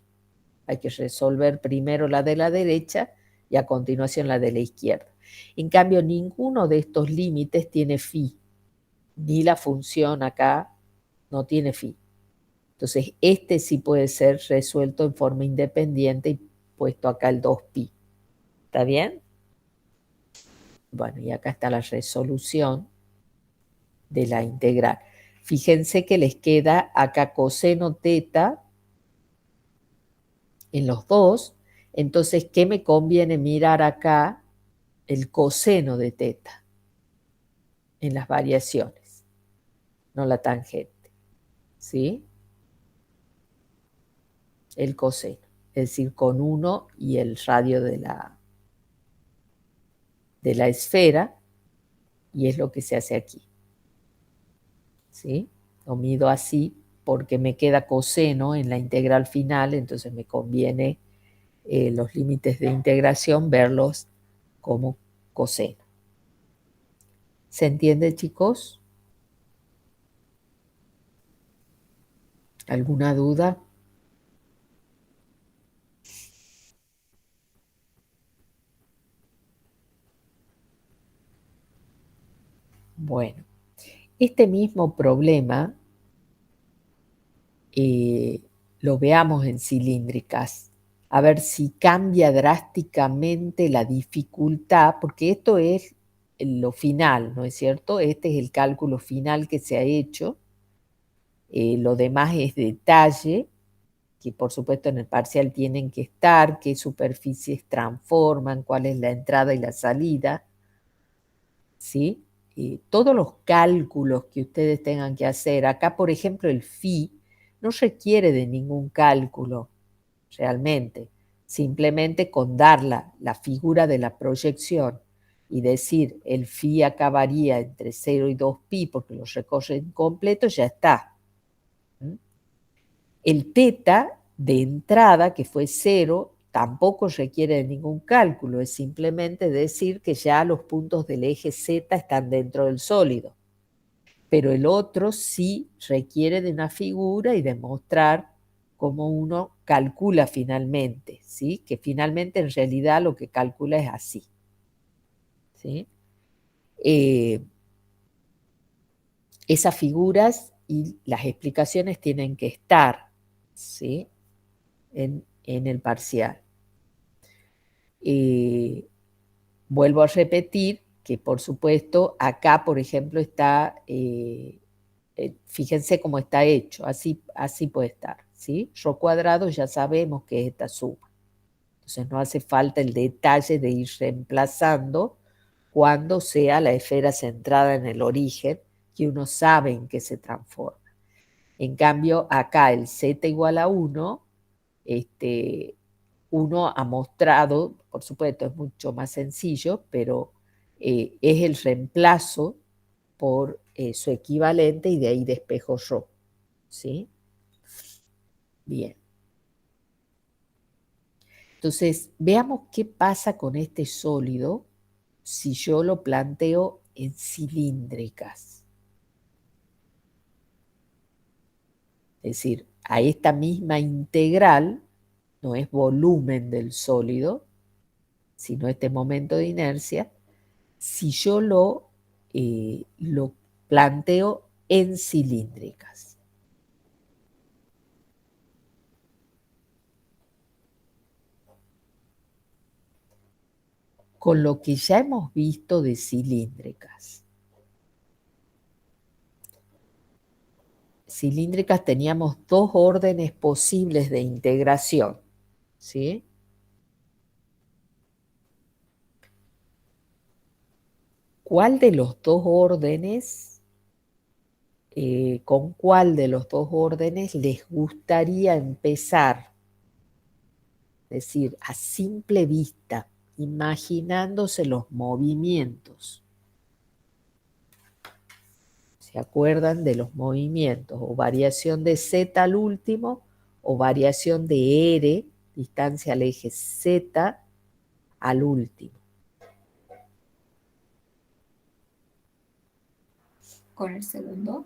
Hay que resolver primero la de la derecha y a continuación la de la izquierda. En cambio, ninguno de estos límites tiene phi. Ni la función acá no tiene phi. Entonces, este sí puede ser resuelto en forma independiente y puesto acá el 2pi. ¿Está bien? Bueno, y acá está la resolución de la integral. Fíjense que les queda acá coseno teta en los dos. Entonces, ¿qué me conviene mirar acá? El coseno de teta en las variaciones, no la tangente. ¿Sí? El coseno, es decir, con 1 y el radio de la esfera, y es lo que se hace aquí. ¿Sí? Lo mido así porque me queda coseno en la integral final, entonces me conviene los límites de integración verlos como coseno. ¿Se entiende, chicos? ¿Alguna duda? Bueno, este mismo problema lo veamos en cilíndricas, a ver si cambia drásticamente la dificultad, porque esto es lo final, ¿no es cierto? Este es el cálculo final que se ha hecho. Lo demás es detalle, que por supuesto en el parcial tienen que estar, qué superficies transforman, cuál es la entrada y la salida, ¿sí? Todos los cálculos que ustedes tengan que hacer, acá por ejemplo el phi no requiere de ningún cálculo realmente, simplemente con dar la figura de la proyección y decir el phi acá varía entre 0 y 2pi porque los recorre incompleto, ya está. El teta de entrada, que fue 0, tampoco requiere de ningún cálculo, es simplemente decir que ya los puntos del eje Z están dentro del sólido. Pero el otro sí requiere de una figura y demostrar cómo uno calcula finalmente, ¿sí? Que finalmente en realidad lo que calcula es así. ¿Sí? Esas figuras y las explicaciones tienen que estar, ¿sí? en el parcial. Vuelvo a repetir que, por supuesto, acá, por ejemplo, está, fíjense cómo está hecho, así puede estar, ¿sí? Rho cuadrado ya sabemos que es esta suma. Entonces no hace falta el detalle de ir reemplazando cuando sea la esfera centrada en el origen, que uno sabe en qué se transforma. En cambio, acá el z igual a 1, uno ha mostrado, por supuesto es mucho más sencillo, pero es el reemplazo por su equivalente y de ahí despejo ρ. ¿Sí? Bien. Entonces, veamos qué pasa con este sólido si yo lo planteo en cilíndricas. Es decir, a esta misma integral, no es volumen del sólido, sino este momento de inercia, si yo lo planteo en cilíndricas. Con lo que ya hemos visto de cilíndricas. Cilíndricas teníamos dos órdenes posibles de integración, ¿sí? ¿Cuál de los dos órdenes, con cuál de los dos órdenes les gustaría empezar? Es decir, a simple vista, imaginándose los movimientos. ¿Se acuerdan de los movimientos? O variación de z al último, o variación de r, distancia al eje z, al último. Con el segundo.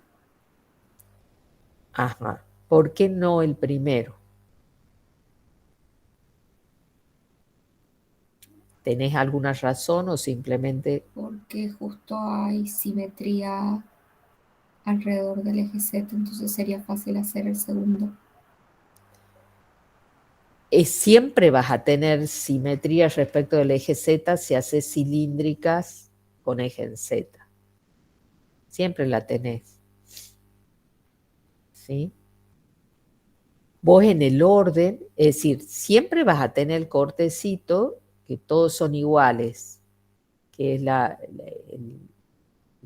Ajá. ¿Por qué no el primero? ¿Tenés alguna razón o simplemente? Porque justo hay simetría alrededor del eje Z, entonces sería fácil hacer el segundo. Siempre vas a tener simetría respecto del eje Z si haces cilíndricas con eje en Z. Siempre la tenés. ¿Sí? Vos en el orden, es decir, siempre vas a tener el cortecito, que todos son iguales, que es el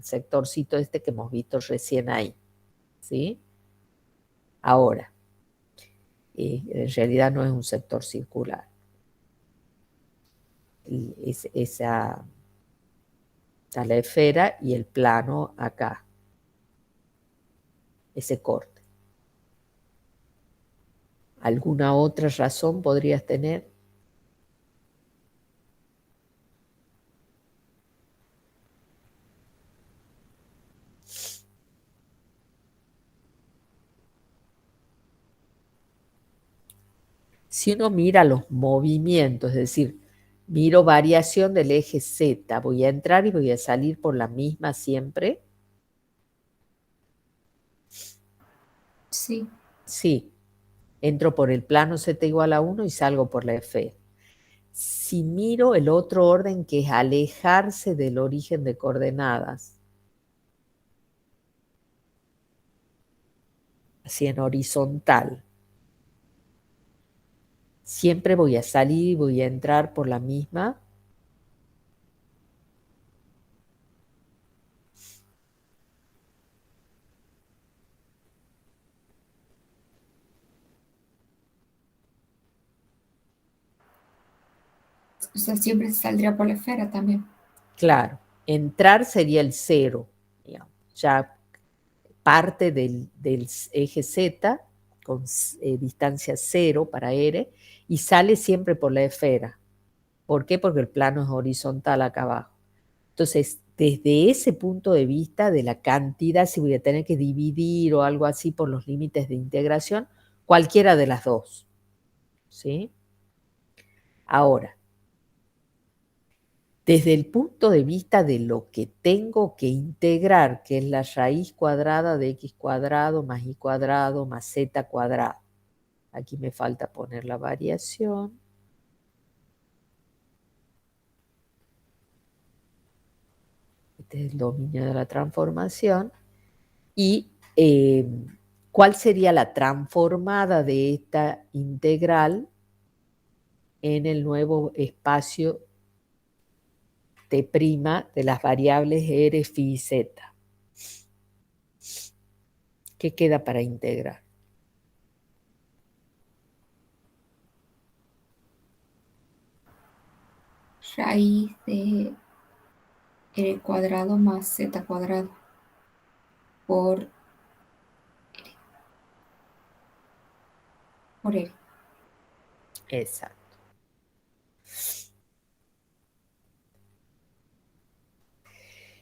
sectorcito este que hemos visto recién ahí. ¿Sí? Ahora, en realidad no es un sector circular. Esa está la esfera y el plano acá, ese corte. ¿Alguna otra razón podrías tener? Si uno mira los movimientos, es decir, miro variación del eje Z, voy a entrar y voy a salir por la misma siempre. Sí. Sí, entro por el plano Z igual a 1 y salgo por la esfera. Si miro el otro orden, que es alejarse del origen de coordenadas, así en horizontal, siempre voy a salir y voy a entrar por la misma. O sea, siempre saldría por la esfera también. Claro, entrar sería el 0, digamos, ya parte del eje Z con distancia 0 para R y sale siempre por la esfera. ¿Por qué? Porque el plano es horizontal acá abajo. Entonces, desde ese punto de vista de la cantidad, si voy a tener que dividir o algo así por los límites de integración, cualquiera de las dos. ¿Sí? Ahora, desde el punto de vista de lo que tengo que integrar, que es la raíz cuadrada de x cuadrado más y cuadrado más z cuadrado. Aquí me falta poner la variación. Este es el dominio de la transformación. Y ¿cuál sería la transformada de esta integral en el nuevo espacio T' de las variables R, phi y z? ¿Qué queda para integrar? Raíz de R cuadrado más Z cuadrado por R. Exacto.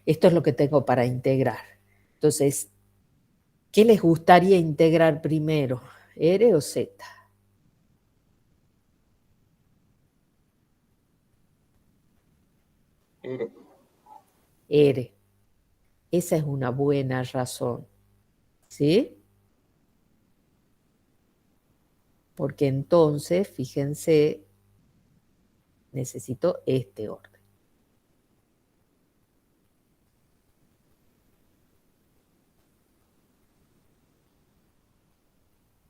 Esto es lo que tengo para integrar. Entonces, ¿qué les gustaría integrar primero? ¿R o Z? R. Esa es una buena razón. ¿Sí? Porque entonces, fíjense, necesito este orden.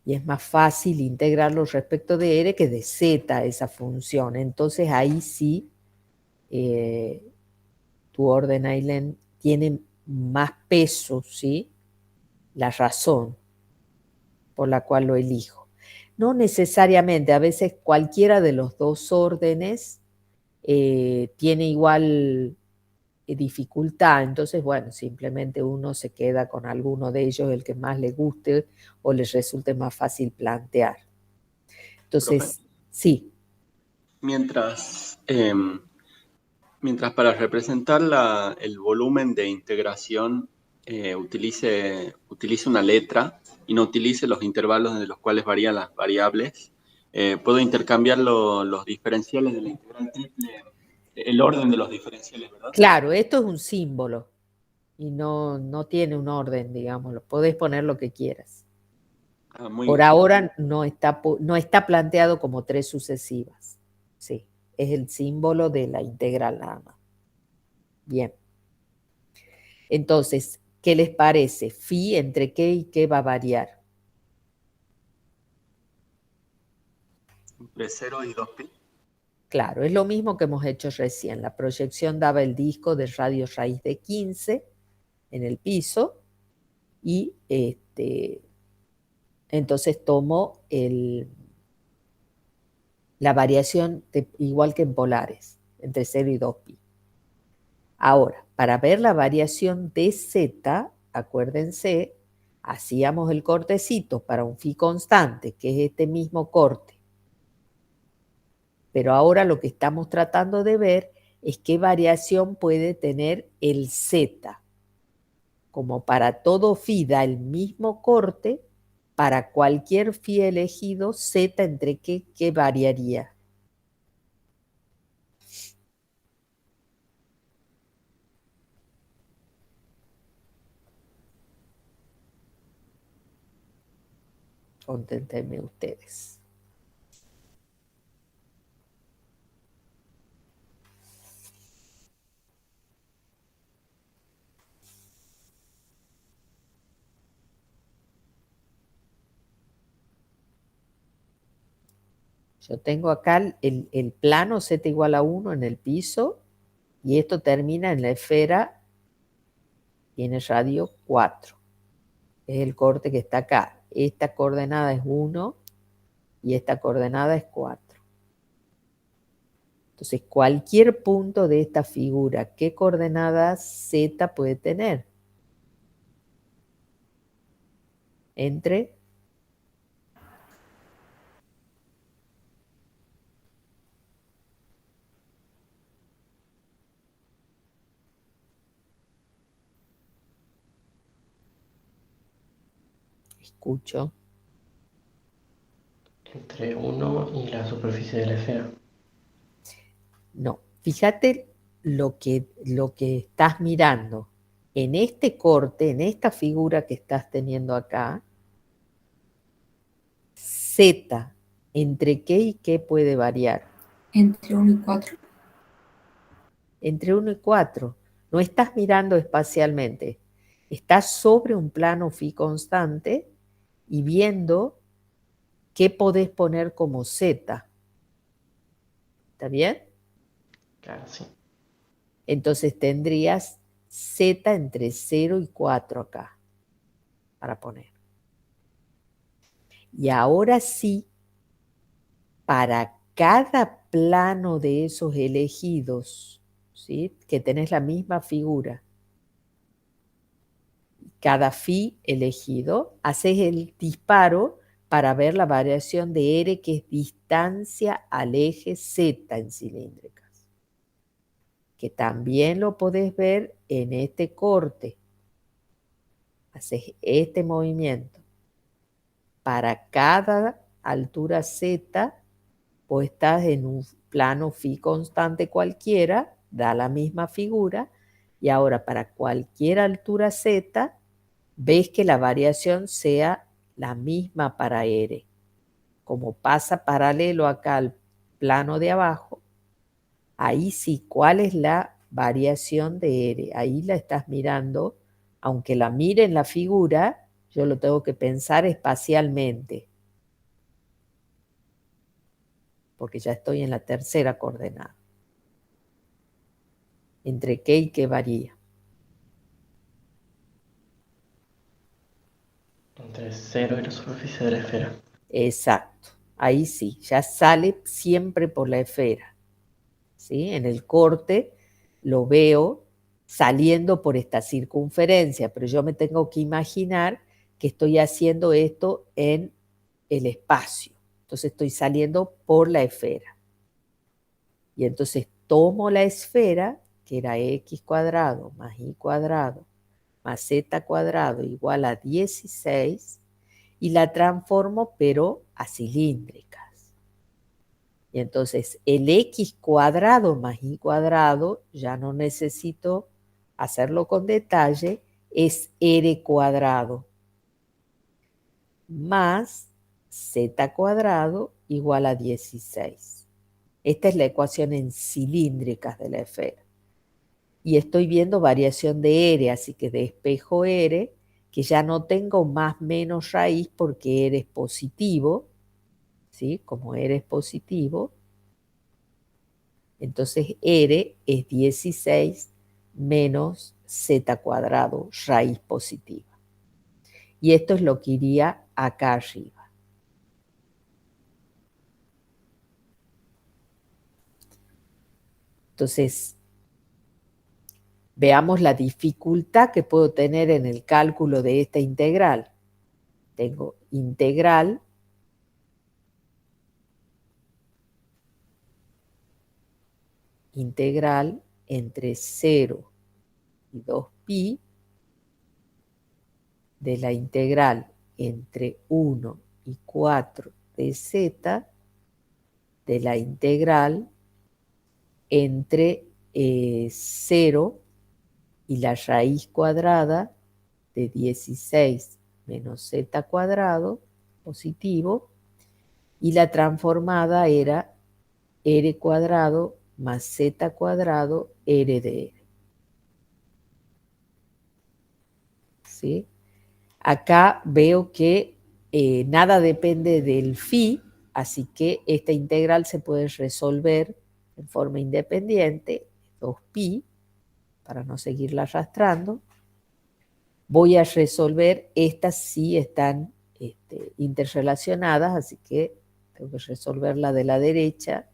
Y es más fácil integrarlo respecto de R que de Z esa función. Entonces ahí sí tu orden, Ailén, tiene más peso, ¿sí? La razón por la cual lo elijo. No necesariamente, a veces cualquiera de los dos órdenes tiene igual dificultad, entonces bueno, simplemente uno se queda con alguno de ellos, el que más le guste o les resulte más fácil plantear. Entonces, Profe, sí. mientras, mientras para representar el volumen de integración utilice una letra y no utilice los intervalos de los cuales varían las variables, puedo intercambiar los diferenciales de la integral triple, el orden de los diferenciales, ¿verdad? Claro, esto es un símbolo y no tiene un orden, digámoslo. Podés poner lo que quieras. Por Muy ahora no está planteado como tres sucesivas. Sí, es el símbolo de la integral nada más. Bien. Entonces, ¿qué les parece? Phi entre qué y qué va a variar. entre 0 y 2pi. Claro, es lo mismo que hemos hecho recién. La proyección daba el disco de radio raíz de 15 en el piso y entonces tomo la variación igual que en polares, entre 0 y 2pi. Ahora, para ver la variación de Z, acuérdense, hacíamos el cortecito para un phi constante, que es este mismo corte. Pero ahora lo que estamos tratando de ver es qué variación puede tener el Z. Como para todo phi da el mismo corte, para cualquier phi elegido, Z entre qué variaría. Conténtenme ustedes. Yo tengo acá el plano Z igual a 1 en el piso y esto termina en la esfera, tiene radio 4. Es el corte que está acá. Esta coordenada es 1 y esta coordenada es 4. Entonces, cualquier punto de esta figura, ¿qué coordenada Z puede tener? Entre escucho. Entre 1 y la superficie de la esfera. No, fíjate lo que estás mirando. En este corte, en esta figura que estás teniendo acá, Z, ¿entre qué y qué puede variar? Entre 1 y 4. Entre 1 y 4. No estás mirando espacialmente. Estás sobre un plano phi constante y viendo qué podés poner como Z. ¿Está bien? Claro, sí. Entonces tendrías Z entre 0 y 4 acá para poner. Y ahora sí, para cada plano de esos elegidos, ¿sí? Que tenés la misma figura. Cada phi elegido, haces el disparo para ver la variación de R, que es distancia al eje Z en cilíndricas, que también lo podés ver en este corte. Haces este movimiento. Para cada altura Z, vos estás en un plano phi constante cualquiera, da la misma figura, y ahora para cualquier altura Z, ves que la variación sea la misma para R. Como pasa paralelo acá al plano de abajo, ahí sí, ¿cuál es la variación de R? Ahí la estás mirando, aunque la mire en la figura, yo lo tengo que pensar espacialmente, porque ya estoy en la tercera coordenada. ¿Entre qué y qué varía? Entre 0 y la superficie de la esfera. Exacto, ahí sí, ya sale siempre por la esfera, ¿sí? En el corte lo veo saliendo por esta circunferencia, pero yo me tengo que imaginar que estoy haciendo esto en el espacio. Entonces estoy saliendo por la esfera. Y entonces tomo la esfera, que era x cuadrado más y cuadrado más z cuadrado igual a 16, y la transformo pero a cilíndricas. Y entonces el x cuadrado más y cuadrado, ya no necesito hacerlo con detalle, es r cuadrado más z cuadrado igual a 16. Esta es la ecuación en cilíndricas de la esfera. Y estoy viendo variación de R, así que despejo R, que ya no tengo más menos raíz porque R es positivo, ¿sí? Como R es positivo, entonces R es 16 menos z cuadrado, raíz positiva. Y esto es lo que iría acá arriba. Entonces, veamos la dificultad que puedo tener en el cálculo de esta integral. Tengo integral entre 0 y 2pi de la integral entre 1 y 4 de z de la integral entre 0 y la raíz cuadrada de 16 menos z cuadrado positivo, y la transformada era r cuadrado más z cuadrado r de r. ¿Sí? Acá veo que nada depende del phi, así que esta integral se puede resolver en forma independiente, 2pi, para no seguirla arrastrando. Voy a resolver, estas sí están interrelacionadas, así que tengo que resolver la de la derecha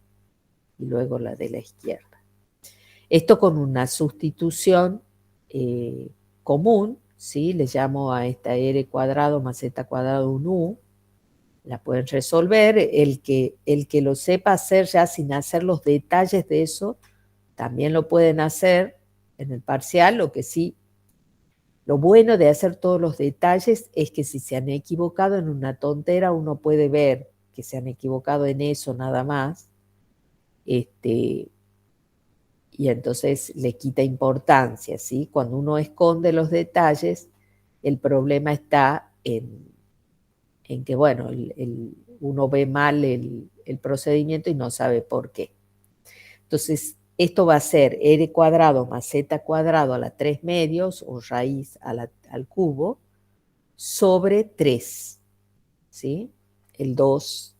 y luego la de la izquierda. Esto con una sustitución común, ¿sí? Le llamo a esta r cuadrado más z cuadrado un u, la pueden resolver. El que lo sepa hacer ya sin hacer los detalles de eso, también lo pueden hacer en el parcial. Lo que sí, lo bueno de hacer todos los detalles es que si se han equivocado en una tontera, uno puede ver que se han equivocado en eso nada más, y entonces le quita importancia, ¿sí? Cuando uno esconde los detalles, el problema está en que, bueno, uno ve mal el procedimiento y no sabe por qué. Entonces, esto va a ser r cuadrado más z cuadrado a la 3 medios, o raíz al cubo, sobre 3, ¿sí? El 2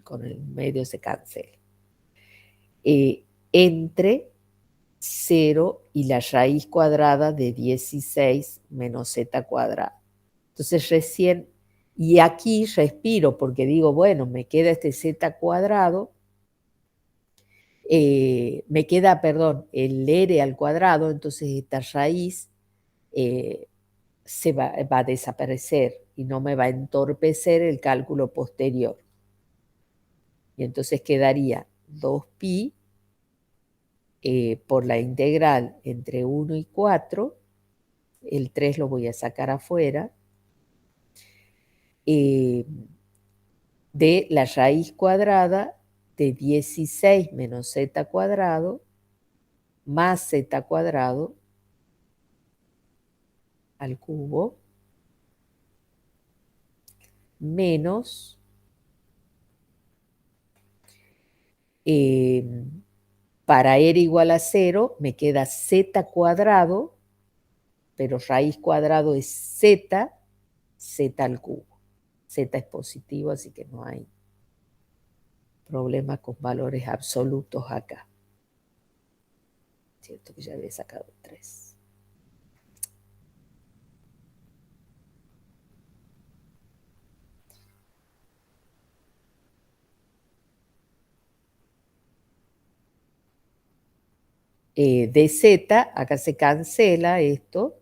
con el medio se cancela. Entre 0 y la raíz cuadrada de 16 menos z cuadrado. Entonces recién, y aquí respiro porque digo, bueno, me queda este z cuadrado, me queda, perdón, el r al cuadrado, entonces esta raíz va a desaparecer y no me va a entorpecer el cálculo posterior. Y entonces quedaría 2pi por la integral entre 1 y 4, el 3 lo voy a sacar afuera, de la raíz cuadrada de 16 menos z cuadrado más z cuadrado al cubo menos para r igual a 0 me queda z cuadrado, pero raíz cuadrado es z, z al cubo. Z es positivo, así que no hay problema con valores absolutos acá. Cierto que ya había sacado 3. dz, acá se cancela esto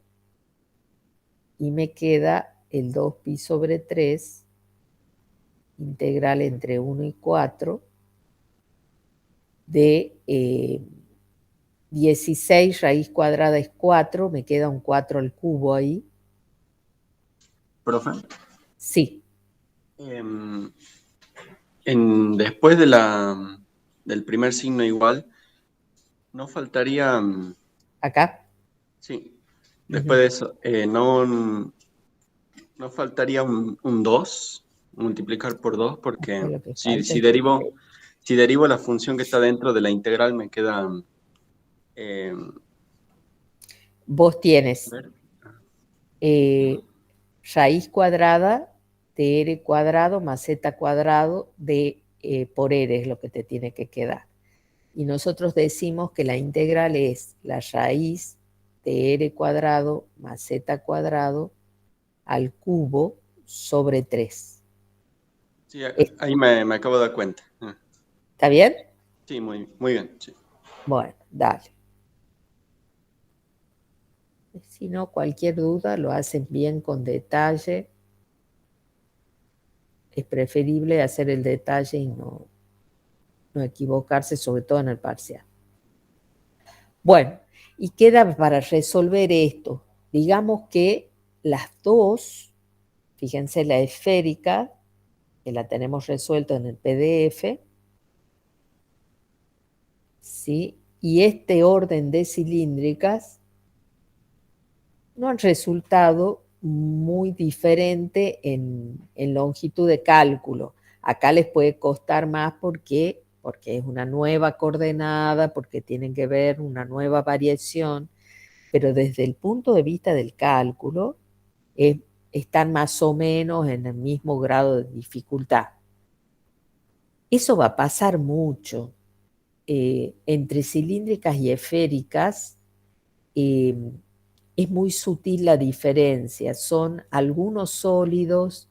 y me queda el 2pi sobre 3 integral entre 1 y 4 de 16 raíz cuadrada es 4, me queda un 4 al cubo ahí. Profe. Sí. Después del primer signo igual, no faltaría... ¿Acá? Sí. Después de eso, no faltaría un 2, multiplicar por 2, porque Lo que si falta es derivo la función que está dentro de la integral, me queda... vos tienes raíz cuadrada de r cuadrado más z cuadrado de por r es lo que te tiene que quedar. Y nosotros decimos que la integral es la raíz de r cuadrado más z cuadrado al cubo sobre 3. Sí, ahí me acabo de dar cuenta. ¿Está bien? Sí, muy bien. Sí. Bueno, dale. Si no, cualquier duda lo hacen bien con detalle. Es preferible hacer el detalle y no equivocarse, sobre todo en el parcial. Bueno, y queda para resolver esto. Digamos que las dos, fíjense la esférica, que la tenemos resuelta en el PDF, ¿sí? Y este orden de cilíndricas no han resultado muy diferente en longitud de cálculo. Acá les puede costar más porque es una nueva coordenada, porque tienen que ver una nueva variación, pero desde el punto de vista del cálculo están más o menos en el mismo grado de dificultad. Eso va a pasar mucho. Entre cilíndricas y esféricas es muy sutil la diferencia. Son algunos sólidos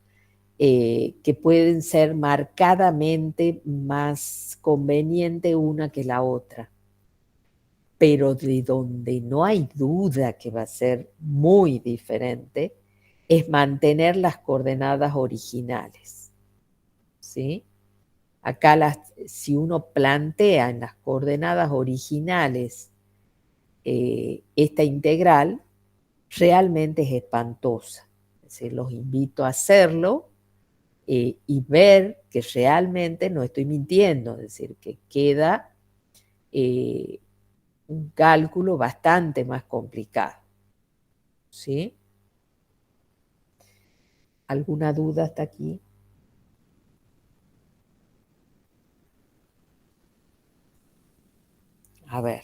que pueden ser marcadamente más conveniente una que la otra. Pero de donde no hay duda que va a ser muy diferente es mantener las coordenadas originales. ¿Sí? Acá si uno plantea en las coordenadas originales esta integral, realmente es espantosa. Es decir, los invito a hacerlo y ver que realmente no estoy mintiendo, es decir, que queda un cálculo bastante más complicado. ¿Sí? ¿Alguna duda hasta aquí? A ver.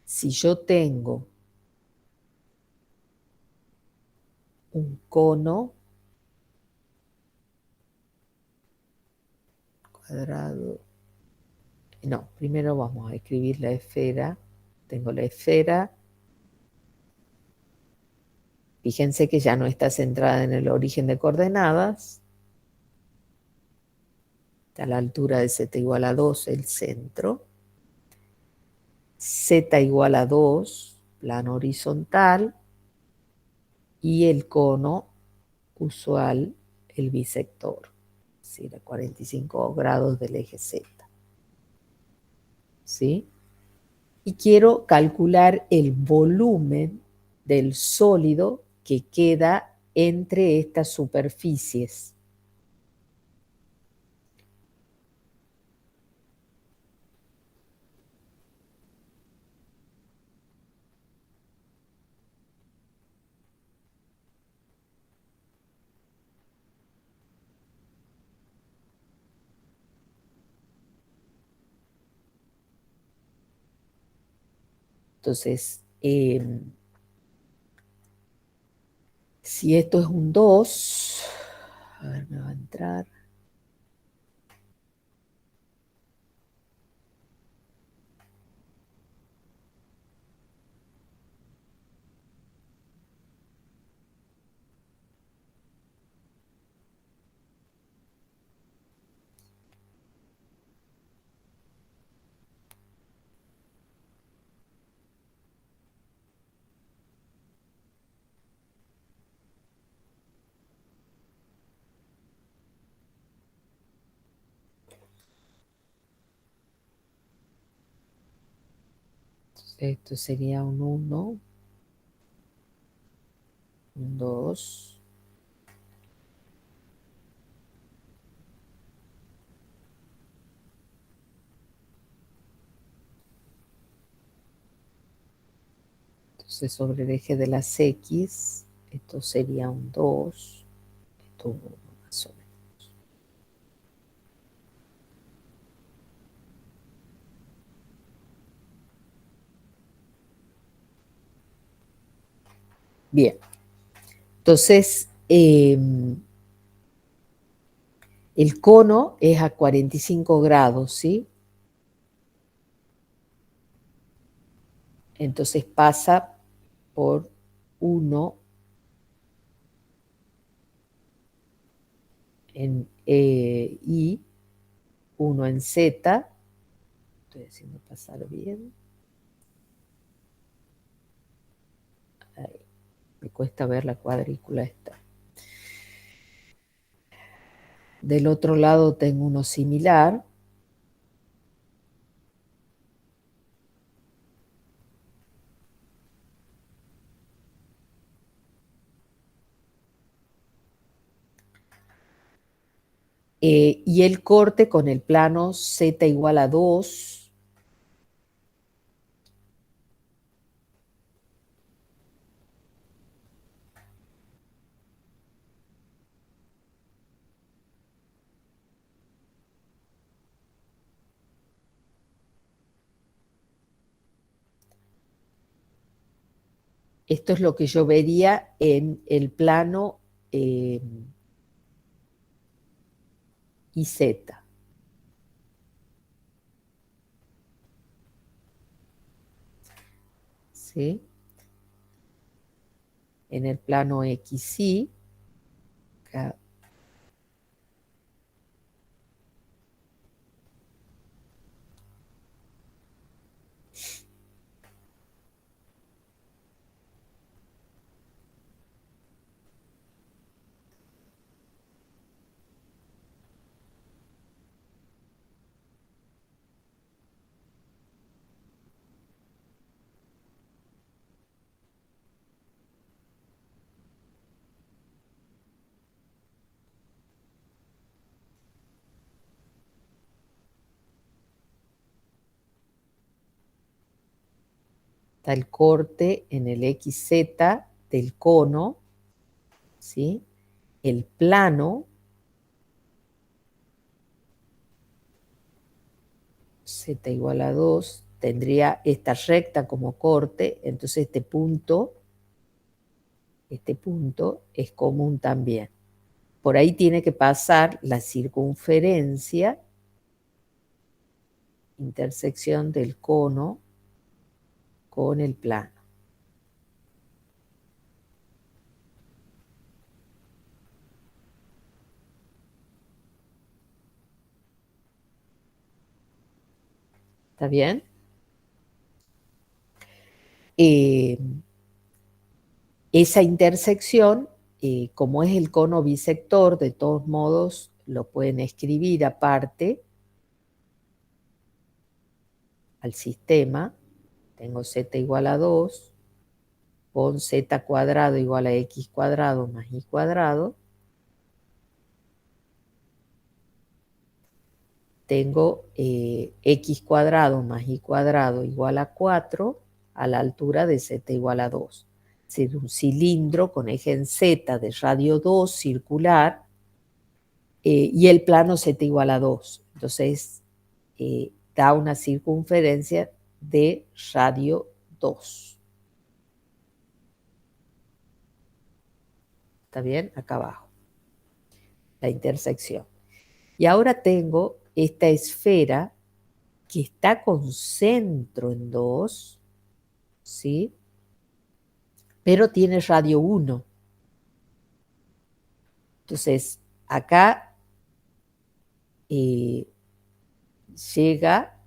Si yo tengo un cono cuadrado, no, primero vamos a escribir la esfera. Tengo la esfera Fíjense que ya no está centrada en el origen de coordenadas. Está a la altura de z igual a 2 el centro. Z igual a 2, plano horizontal. Y el cono usual, el bisector. Es decir, a 45 grados del eje Z. ¿Sí? Y quiero calcular el volumen del sólido que queda entre estas superficies. Entonces, si esto es un 2, a ver, me va a entrar. Esto sería un 1, un 2. Entonces, sobre el eje de las X, esto sería un 2, esto un 1 más o menos. Bien, entonces el cono es a 45 grados, ¿sí? Entonces pasa por 1 en Y, 1 en Z. Estoy haciendo pasar bien. Ahí. Me cuesta ver la cuadrícula esta. Del otro lado tengo uno similar. Y el corte con el plano Z igual a 2. Esto es lo que yo vería en el plano IZ. ¿Sí? En el plano XY, acá. Está el corte en el XZ del cono, ¿sí? El plano, Z igual a 2, tendría esta recta como corte, entonces este punto es común también. Por ahí tiene que pasar la circunferencia, intersección del cono con el plano. ¿Está bien? Esa intersección, como es el cono bisector, de todos modos lo pueden escribir aparte al sistema. Tengo z igual a 2 con z cuadrado igual a x cuadrado más y cuadrado. Tengo x cuadrado más y cuadrado igual a 4 a la altura de z igual a 2. Es decir, un cilindro con eje en z de radio 2 circular, y el plano z igual a 2. Entonces da una circunferencia de radio 2. ¿Está bien? Acá abajo. La intersección. Y ahora tengo esta esfera que está con centro en 2, ¿sí? Pero tiene radio 1. Entonces, acá llega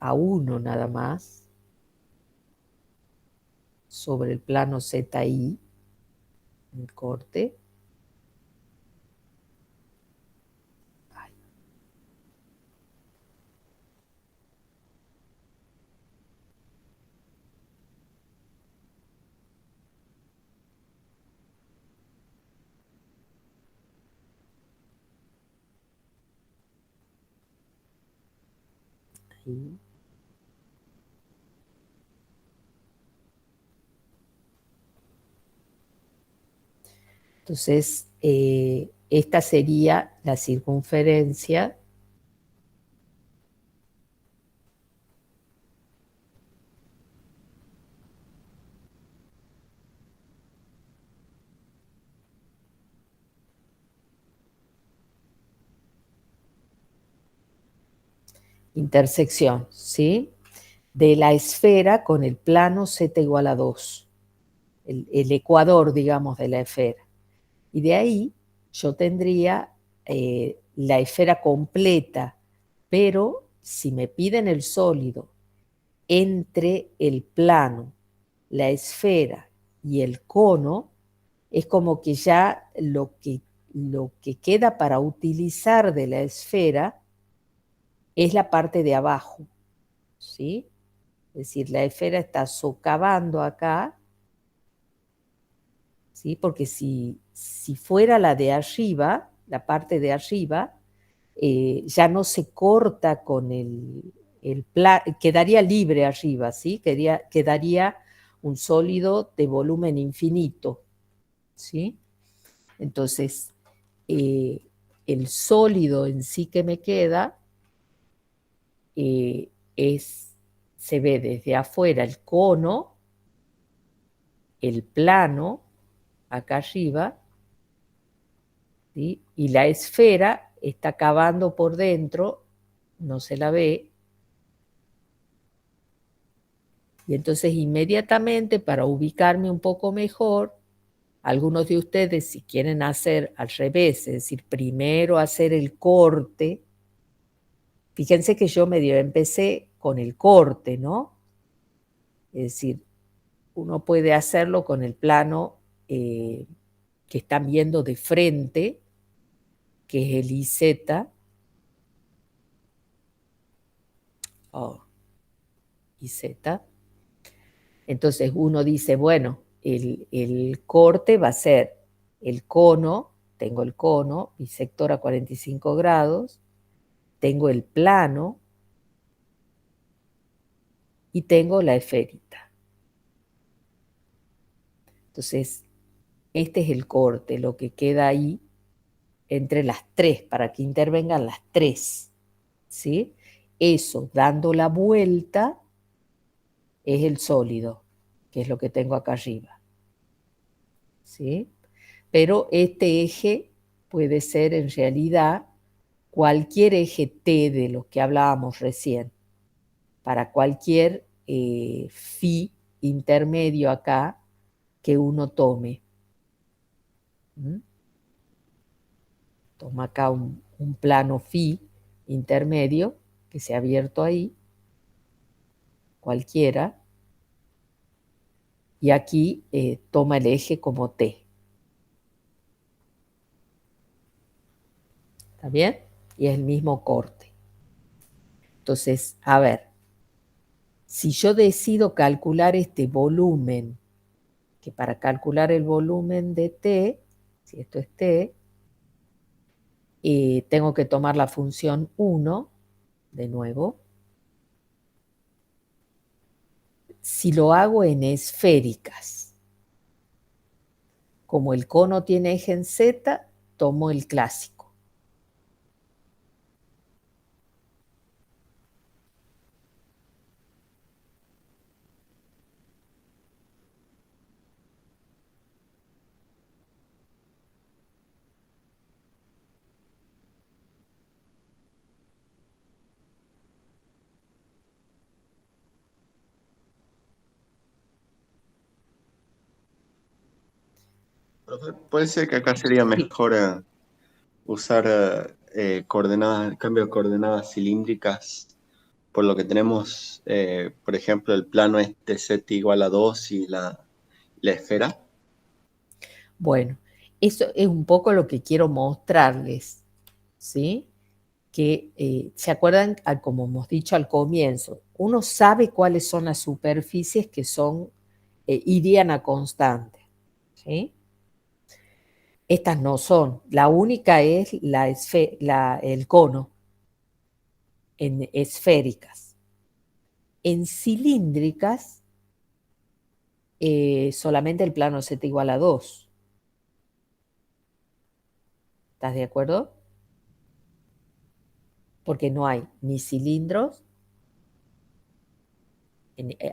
a 1 nada más sobre el plano ZI, el corte. Ahí. Entonces, esta sería la circunferencia intersección, ¿sí? De la esfera con el plano z igual a 2, el ecuador, digamos, de la esfera. Y de ahí yo tendría la esfera completa, pero si me piden el sólido entre el plano, la esfera y el cono, es como que ya lo que queda para utilizar de la esfera es la parte de abajo, ¿sí? Es decir, la esfera está socavando acá, ¿sí? Porque si fuera la de arriba, la parte de arriba, ya no se corta con quedaría libre arriba, ¿sí? Quedaría un sólido de volumen infinito, ¿sí? Entonces, el sólido en sí que me queda se ve desde afuera el cono, el plano, acá arriba, ¿sí? Y la esfera está cavando por dentro, no se la ve. Y entonces inmediatamente, para ubicarme un poco mejor, algunos de ustedes, si quieren hacer al revés, es decir, primero hacer el corte, fíjense que yo medio empecé con el corte, ¿no? Es decir, uno puede hacerlo con el plano que están viendo de frente, que es el IZ. IZ. Entonces uno dice, bueno, el corte va a ser el cono, tengo el cono, bisector a 45 grados, tengo el plano y tengo la esferita. Entonces, este es el corte, lo que queda ahí entre las tres, para que intervengan las tres, ¿sí? Eso, dando la vuelta, es el sólido, que es lo que tengo acá arriba, ¿sí? Pero este eje puede ser en realidad cualquier eje T de los que hablábamos recién, para cualquier phi intermedio acá que uno tome. Toma acá un plano phi intermedio que se ha abierto ahí, cualquiera, y aquí toma el eje como T. ¿Está bien? Y es el mismo corte. Entonces, a ver, si yo decido calcular este volumen, que para calcular el volumen de T, si esto es T, tengo que tomar la función 1, de nuevo. Si lo hago en esféricas, como el cono tiene eje en Z, tomo el clásico. Profe, puede ser que acá sería mejor usar coordenadas, cambio de coordenadas cilíndricas, por lo que tenemos, por ejemplo, el plano este z igual a 2 y la esfera. Bueno, eso es un poco lo que quiero mostrarles, ¿sí? Que, ¿se acuerdan? Como hemos dicho al comienzo, uno sabe cuáles son las superficies que son, irían a constante, ¿sí? Estas no son, la única es el cono, en esféricas. En cilíndricas, solamente el plano z igual a 2. ¿Estás de acuerdo? Porque no hay ni cilindros,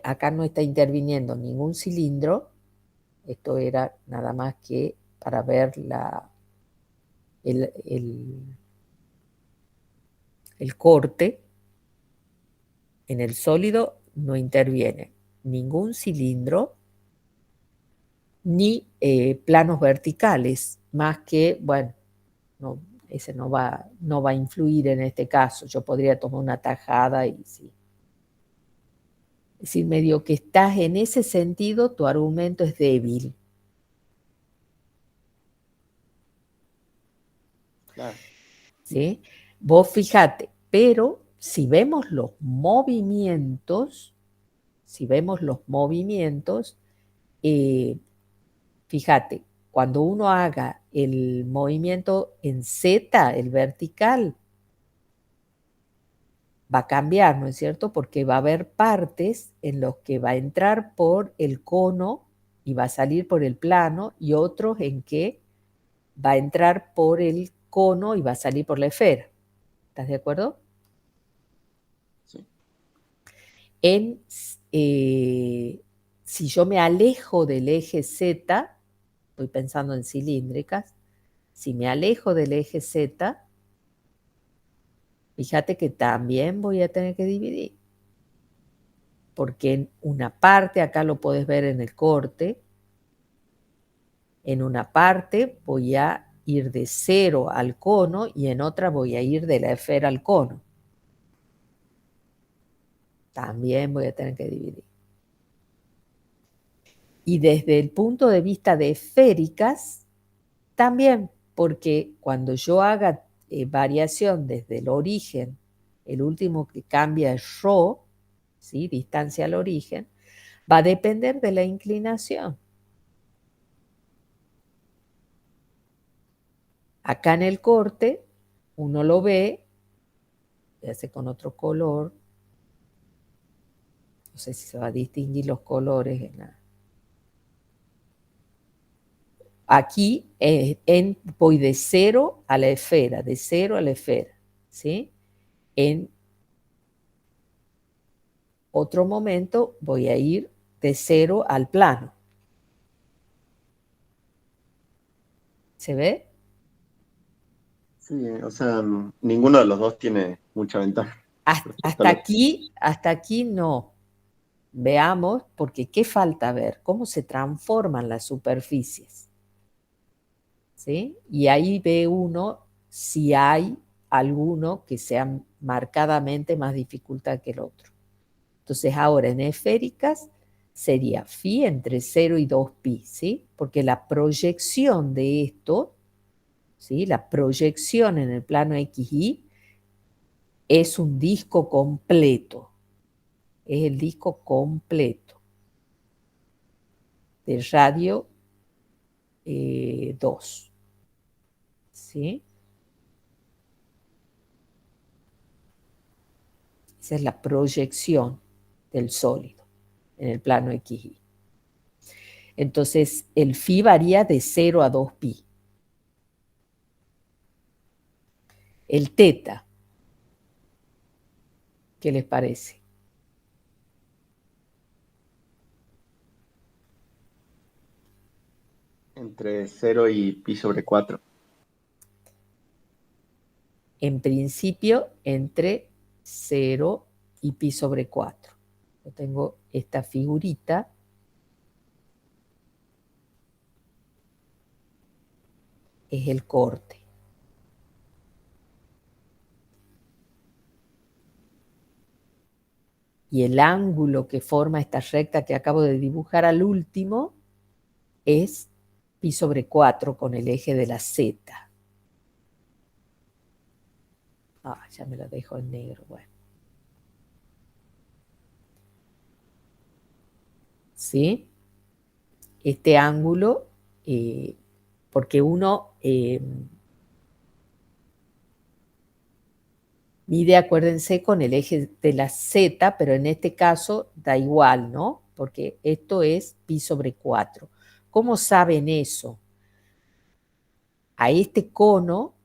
acá no está interviniendo ningún cilindro, esto era nada más que para ver el corte. En el sólido no interviene ningún cilindro ni planos verticales, más que, bueno, no, ese no va a influir en este caso. Yo podría tomar una tajada y sí. Es decir, medio que estás en ese sentido, tu argumento es débil. Claro. ¿Sí? Vos fíjate, pero si vemos los movimientos, fíjate, cuando uno haga el movimiento en Z, el vertical, va a cambiar, ¿no es cierto? Porque va a haber partes en los que va a entrar por el cono y va a salir por el plano, y otros en que va a entrar por el cono y va a salir por la esfera. ¿Estás de acuerdo? Sí. Si yo me alejo del eje Z, estoy pensando en cilíndricas, si me alejo del eje Z, fíjate que también voy a tener que dividir. Porque en una parte, acá lo puedes ver en el corte, en una parte voy a ir de 0 al cono y en otra voy a ir de la esfera al cono. También voy a tener que dividir. Y desde el punto de vista de esféricas, también, porque cuando yo haga variación desde el origen, el último que cambia es ρ, ¿sí? Distancia al origen, va a depender de la inclinación. Acá en el corte, uno lo ve, se hace con otro color, no sé si se va a distinguir los colores en la... Aquí voy de 0 a la esfera, de 0 a la esfera, ¿sí? En otro momento voy a ir de 0 al plano. ¿Se ve? Sí, o sea, ninguno de los dos tiene mucha ventaja. Hasta aquí no. Veamos, porque ¿qué falta ver? ¿Cómo se transforman las superficies? ¿Sí? Y ahí ve uno si hay alguno que sea marcadamente más dificultad que el otro. Entonces ahora en esféricas sería phi entre 0 y 2pi, ¿sí? Porque la proyección de esto, ¿sí? La proyección en el plano XY es un disco completo, es el disco completo de radio 2, ¿sí? Esa es la proyección del sólido en el plano XY. Entonces, el phi varía de 0 a 2pi. El teta, ¿qué les parece? Entre 0 y pi sobre 4. En principio, entre 0 y pi sobre 4. Yo tengo esta figurita. Es el corte. Y el ángulo que forma esta recta que acabo de dibujar al último es pi sobre 4 con el eje de la z. Ah, ya me lo dejo en negro. Bueno. ¿Sí? Este ángulo, porque uno mide, acuérdense, con el eje de la z, pero en este caso da igual, ¿no? Porque esto es pi sobre 4. ¿Cómo saben eso? A este cono,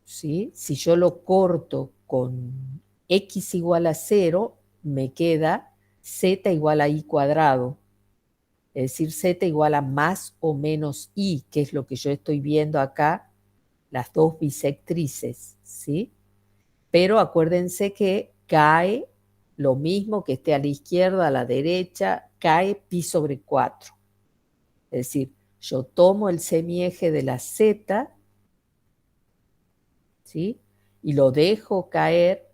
¿sí? Si yo lo corto con x igual a 0, me queda z igual a i cuadrado. Es decir, z igual a más o menos i, que es lo que yo estoy viendo acá, las dos bisectrices, ¿sí? Pero acuérdense que cae lo mismo que esté a la izquierda, a la derecha, cae pi sobre 4. Es decir, yo tomo el semieje de la z, ¿sí? Y lo dejo caer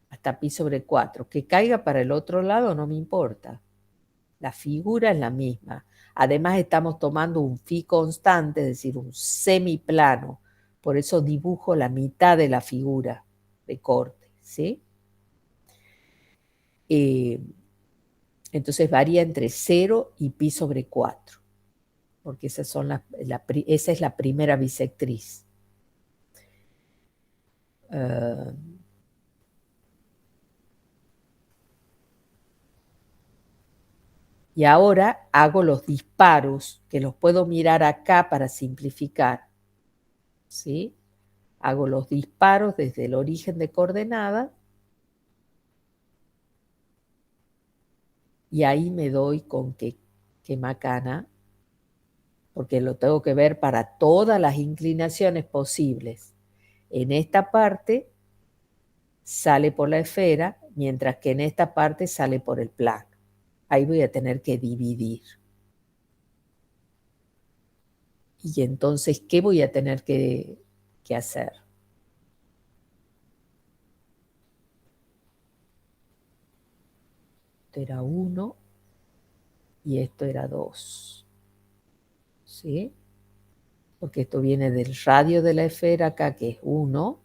hasta pi sobre 4. Que caiga para el otro lado no me importa. La figura es la misma. Además estamos tomando un phi constante, es decir, un semiplano. Por eso dibujo la mitad de la figura de corte, ¿sí? Entonces varía entre 0 y pi sobre 4, porque esa es la primera bisectriz. Y ahora hago los disparos, que los puedo mirar acá para simplificar, ¿sí? Hago los disparos desde el origen de coordenada y ahí me doy con que macana, porque lo tengo que ver para todas las inclinaciones posibles. En esta parte sale por la esfera, mientras que en esta parte sale por el plano. Ahí voy a tener que dividir. Y entonces, ¿qué voy a tener que hacer? Esto era 1 y esto era 2. ¿Sí? Porque esto viene del radio de la esfera acá, que es 1,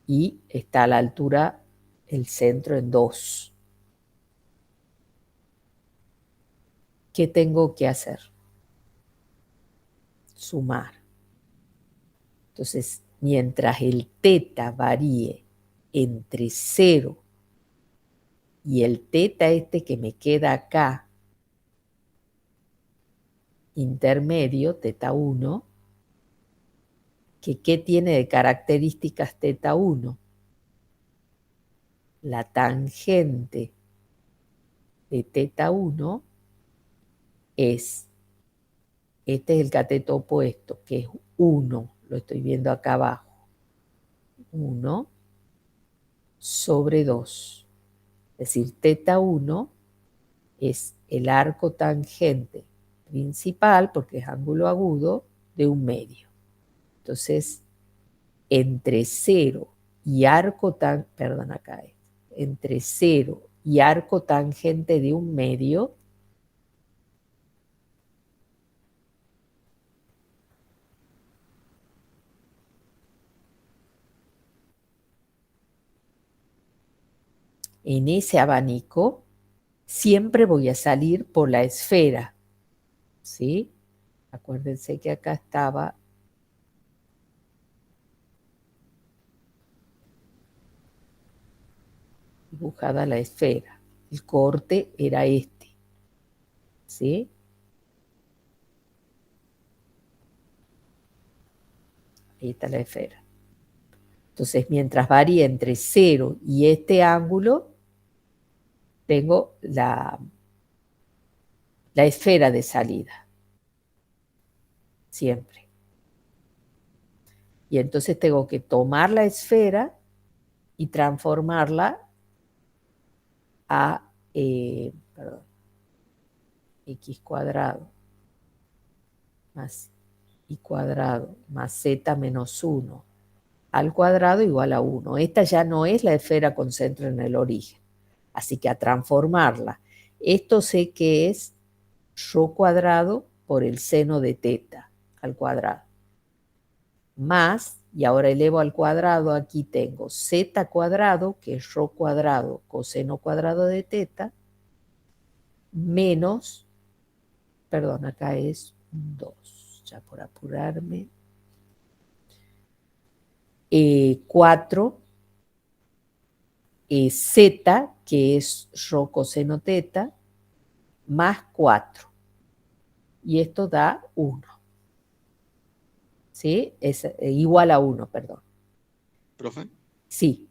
y está a la altura el centro en 2. ¿Qué tengo que hacer? Sumar. Entonces, mientras el teta varíe entre 0 y el teta este que me queda acá, intermedio, teta 1, ¿qué tiene de características teta 1? La tangente de teta 1 es, este es el cateto opuesto, que es 1, lo estoy viendo acá abajo, 1 sobre 2. Es decir, teta 1 es el arco tangente principal, porque es ángulo agudo, de 1 medio. Entonces, entre 0 y arco tan, perdón, acá es, entre 0 y arco tangente de un medio, en ese abanico, siempre voy a salir por la esfera, ¿sí? Acuérdense que acá estaba dibujada la esfera. El corte era este, ¿sí? Ahí está la esfera. Entonces, mientras varía entre 0 y este ángulo, tengo la esfera de salida. Siempre. Y entonces tengo que tomar la esfera y transformarla a x cuadrado más y cuadrado más z menos 1 al cuadrado igual a 1. Esta ya no es la esfera con centro en el origen. Así que a transformarla, esto sé que es rho cuadrado por el seno de teta al cuadrado. Más, y ahora elevo al cuadrado, aquí tengo z cuadrado, que es rho cuadrado coseno cuadrado de teta, menos, perdón, acá es 2, ya por apurarme, 4 z, que es rho coseno teta, más 4. Y esto da 1. ¿Sí? Es igual a 1, perdón. ¿Profe? Sí.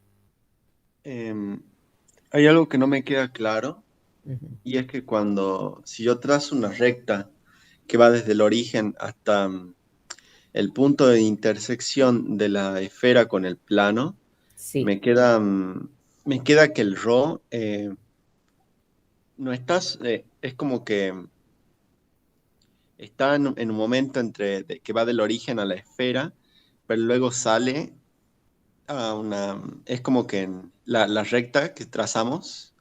Hay algo que no me queda claro, Uh-huh. y es que si yo trazo una recta que va desde el origen hasta el punto de intersección de la esfera con el plano, Sí. me queda que el ρ no estás, es como que está en un momento que va del origen a la esfera, pero luego sale es como que la recta que trazamos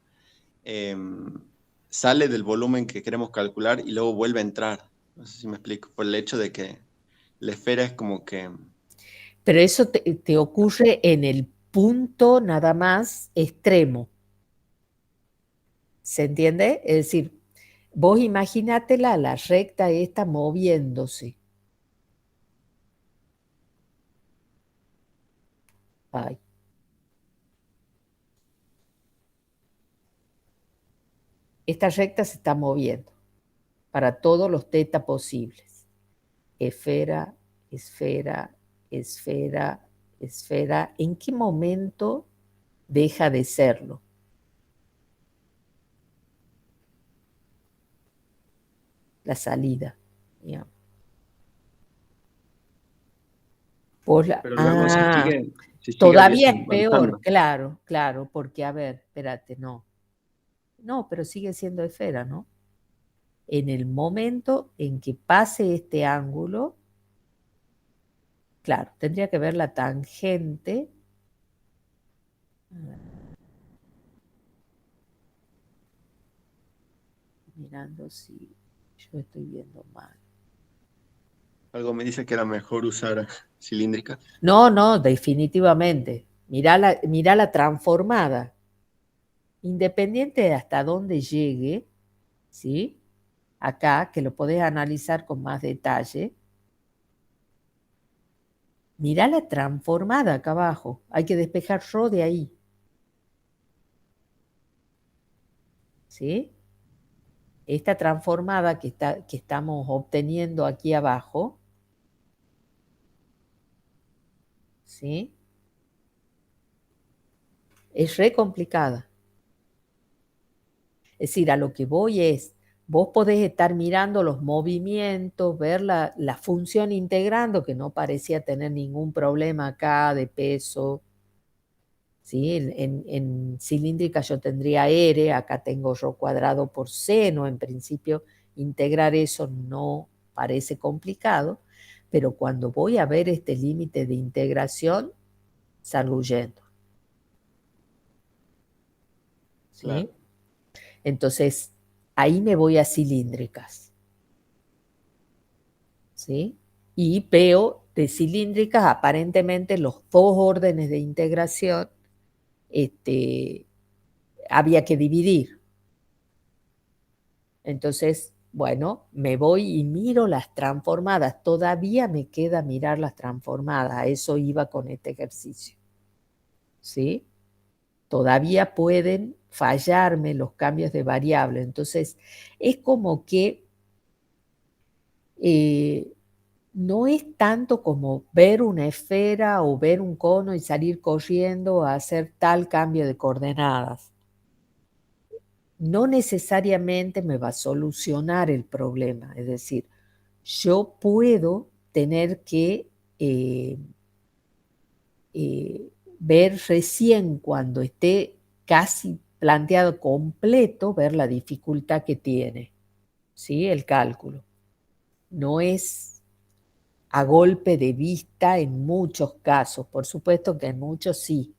sale del volumen que queremos calcular y luego vuelve a entrar. No sé si me explico, por el hecho de que la esfera es como que... Pero eso te ocurre en el punto nada más extremo. ¿Se entiende? Es decir, vos imagínatela, la recta esta moviéndose. Ay. Esta recta se está moviendo para todos los teta posibles. Esfera, esfera, esfera, esfera. ¿En qué momento deja de serlo? La salida, digamos. Pero luego se sigue Todavía es peor, avanzando. claro, claro, porque a ver, espérate, no. No, pero sigue siendo esfera, ¿no? En el momento en que pase este ángulo, claro, tendría que ver la tangente. Mirando si yo estoy viendo mal. Algo me dice que era mejor usar cilíndrica. No, no, definitivamente. Mirá la transformada. Independiente de hasta dónde llegue, ¿sí? Acá, que lo podés analizar con más detalle. Mirá la transformada acá abajo. Hay que despejar rho de ahí. ¿Sí? Esta transformada que estamos obteniendo aquí abajo, ¿sí? Es re complicada. Es decir, a lo que voy es, vos podés estar mirando los movimientos, ver la función integrando, que no parecía tener ningún problema acá de peso. ¿Sí? En cilíndrica yo tendría R, acá tengo rho cuadrado por seno, en principio integrar eso no parece complicado, pero cuando voy a ver este límite de integración, salgo huyendo. ¿Sí? Claro. Entonces, ahí me voy a cilíndricas. ¿Sí? Y veo de cilíndricas aparentemente los dos órdenes de integración había que dividir. Entonces, bueno, me voy y miro las transformadas. Todavía me queda mirar las transformadas. A eso iba con este ejercicio. ¿Sí? Todavía pueden fallarme los cambios de variable. Entonces, es como que no es tanto como ver una esfera o ver un cono y salir corriendo a hacer tal cambio de coordenadas. No necesariamente me va a solucionar el problema. Es decir, yo puedo tener que ver recién cuando esté casi planteado completo, ver la dificultad que tiene, ¿sí? El cálculo. No es a golpe de vista en muchos casos, por supuesto que en muchos sí,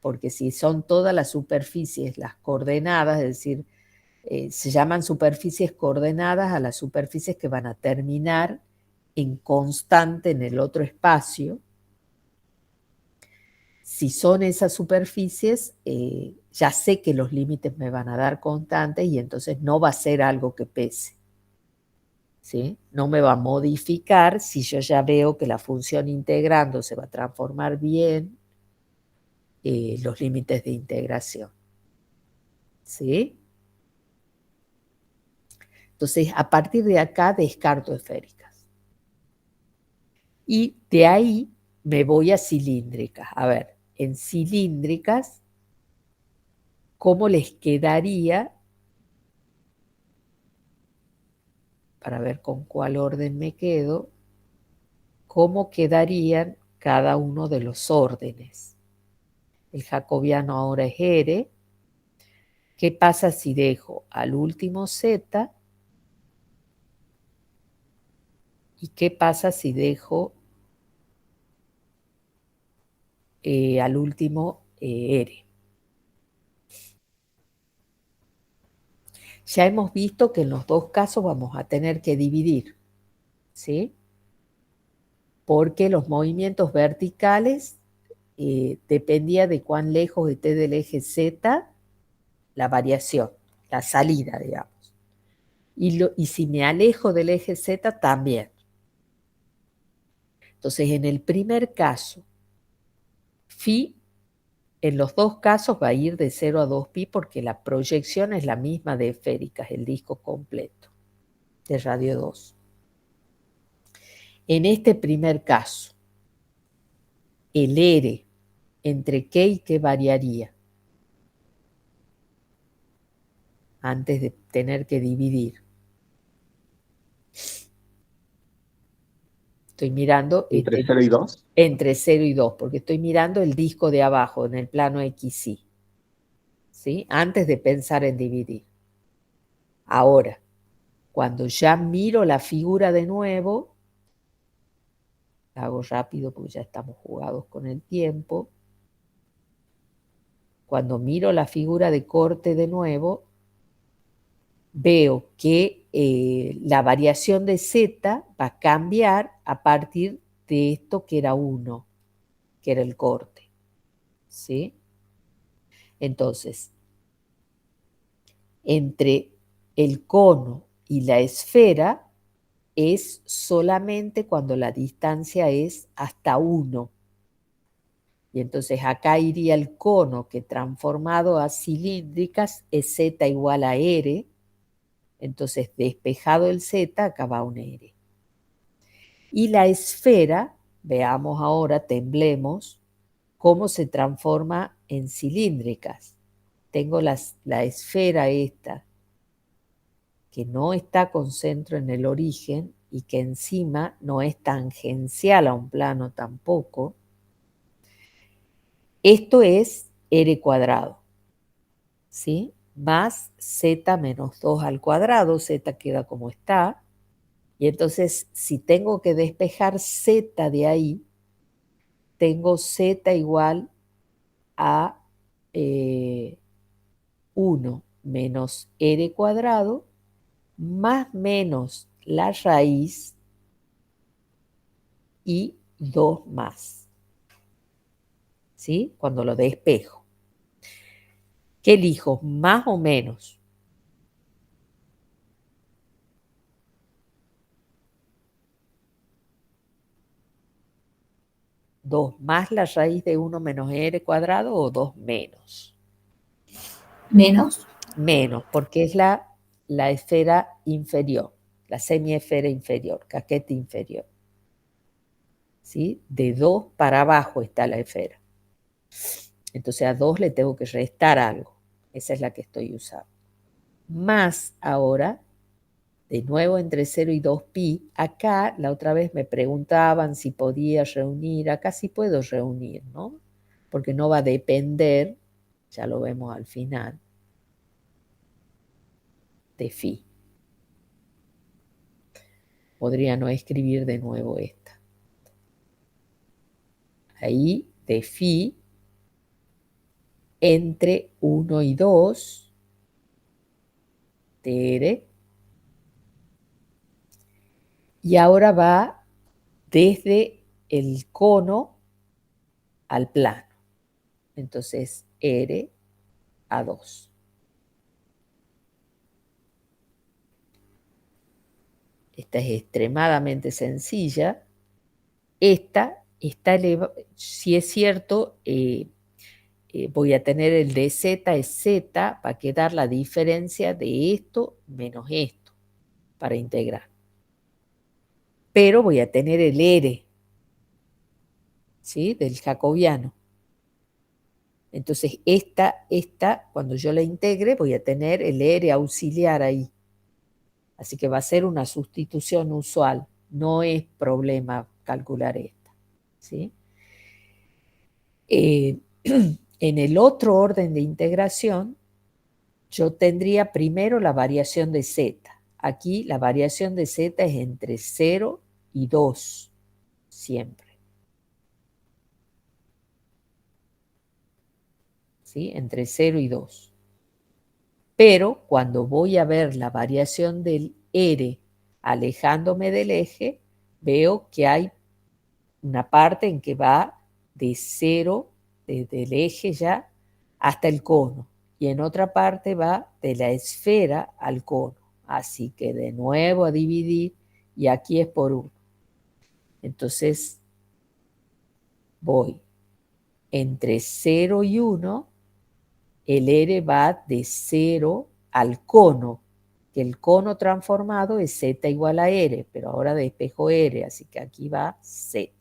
porque si son todas las superficies las coordenadas, es decir, se llaman superficies coordenadas a las superficies que van a terminar en constante en el otro espacio. Si son esas superficies, ya sé que los límites me van a dar constantes y entonces no va a ser algo que pese. ¿Sí? No me va a modificar si yo ya veo que la función integrando se va a transformar bien los límites de integración. ¿Sí? Entonces, a partir de acá descarto esféricas. Y de ahí me voy a cilíndricas. A ver, en cilíndricas, ¿cómo les quedaría? Para ver con cuál orden me quedo, ¿cómo quedarían cada uno de los órdenes? El jacobiano ahora es R. ¿Qué pasa si dejo al último Z? ¿Y qué pasa si dejo al último R? Ya hemos visto que en los dos casos vamos a tener que dividir, ¿sí? Porque los movimientos verticales dependía de cuán lejos esté del eje Z la variación, la salida, digamos. Y si me alejo del eje Z, también. Entonces, en el primer caso, phi, en los dos casos va a ir de 0 a 2pi porque la proyección es la misma de esféricas, el disco completo, de radio 2. En este primer caso, el R, ¿entre qué y qué variaría? Antes de tener que dividir. Estoy mirando ¿Entre 0 y 2? entre 0 y 2, porque estoy mirando el disco de abajo, en el plano XY, ¿sí? Antes de pensar en dividir. Ahora, cuando ya miro la figura de nuevo, la hago rápido porque ya estamos jugados con el tiempo. Cuando miro la figura de corte de nuevo, veo que la variación de Z va a cambiar a partir de esto que era 1, que era el corte. ¿Sí? Entonces, entre el cono y la esfera es solamente cuando la distancia es hasta 1. Y entonces acá iría el cono que transformado a cilíndricas es Z igual a R. Entonces, despejado el Z, acá va un R. Y la esfera, veamos ahora, temblemos, cómo se transforma en cilíndricas. Tengo la esfera esta, que no está con centro en el origen y que encima no es tangencial a un plano tampoco. Esto es R cuadrado, ¿sí? Más Z menos 2 al cuadrado, Z queda como está, Y entonces, si tengo que despejar z de ahí, tengo z igual a 1 menos r cuadrado más menos la raíz y 2 más. ¿Sí? Cuando lo despejo. ¿Qué elijo? ¿Más o menos? ¿2 más la raíz de 1 menos r cuadrado o 2 menos? Menos. Menos, porque es la esfera inferior, la semiesfera inferior, casquete inferior. ¿Sí? De 2 para abajo está la esfera. Entonces a 2 le tengo que restar algo. Esa es la que estoy usando. Más ahora, de nuevo entre 0 y 2pi, acá la otra vez me preguntaban si podía reunir, acá sí puedo reunir, ¿no? Porque no va a depender, ya lo vemos al final, de phi. Podría no escribir de nuevo esta. Ahí de phi entre 1 y 2 de r. Y ahora va desde el cono al plano. Entonces, r a 2. Esta es extremadamente sencilla. Esta está elevada, si es cierto, voy a tener el de z es z, va a quedar la diferencia de esto menos esto para integrar. Pero voy a tener el r, ¿sí? Del jacobiano. Entonces, esta, cuando yo la integre, voy a tener el r auxiliar ahí. Así que va a ser una sustitución usual. No es problema calcular esta. ¿Sí? En el otro orden de integración, yo tendría primero la variación de z. Aquí la variación de z es entre 0 y 2, siempre. ¿Sí? Entre 0 y 2. Pero cuando voy a ver la variación del r alejándome del eje, veo que hay una parte en que va de 0, desde el eje ya, hasta el cono. Y en otra parte va de la esfera al cono. Así que de nuevo a dividir, y aquí es por 1. Entonces voy entre 0 y 1, el r va de 0 al cono, que el cono transformado es z igual a r, pero ahora despejo r, así que aquí va z,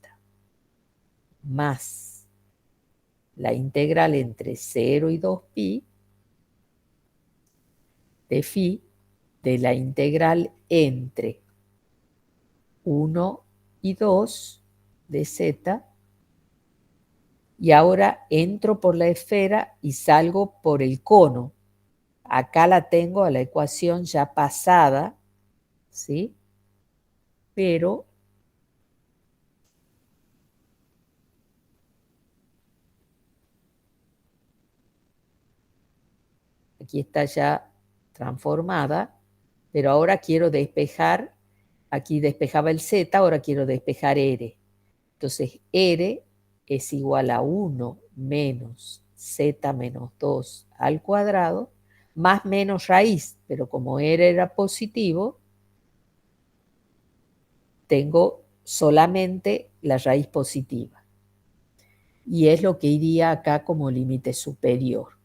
más la integral entre 0 y 2pi de phi de la integral entre 1 y 2 de z, y ahora entro por la esfera y salgo por el cono. Acá la tengo a la ecuación ya pasada, ¿sí? Pero aquí está ya transformada, pero ahora quiero despejar, aquí despejaba el z, ahora quiero despejar r. Entonces r es igual a 1 menos z menos 2 al cuadrado, más menos raíz, pero como r era positivo, tengo solamente la raíz positiva. Y es lo que iría acá como límite superior.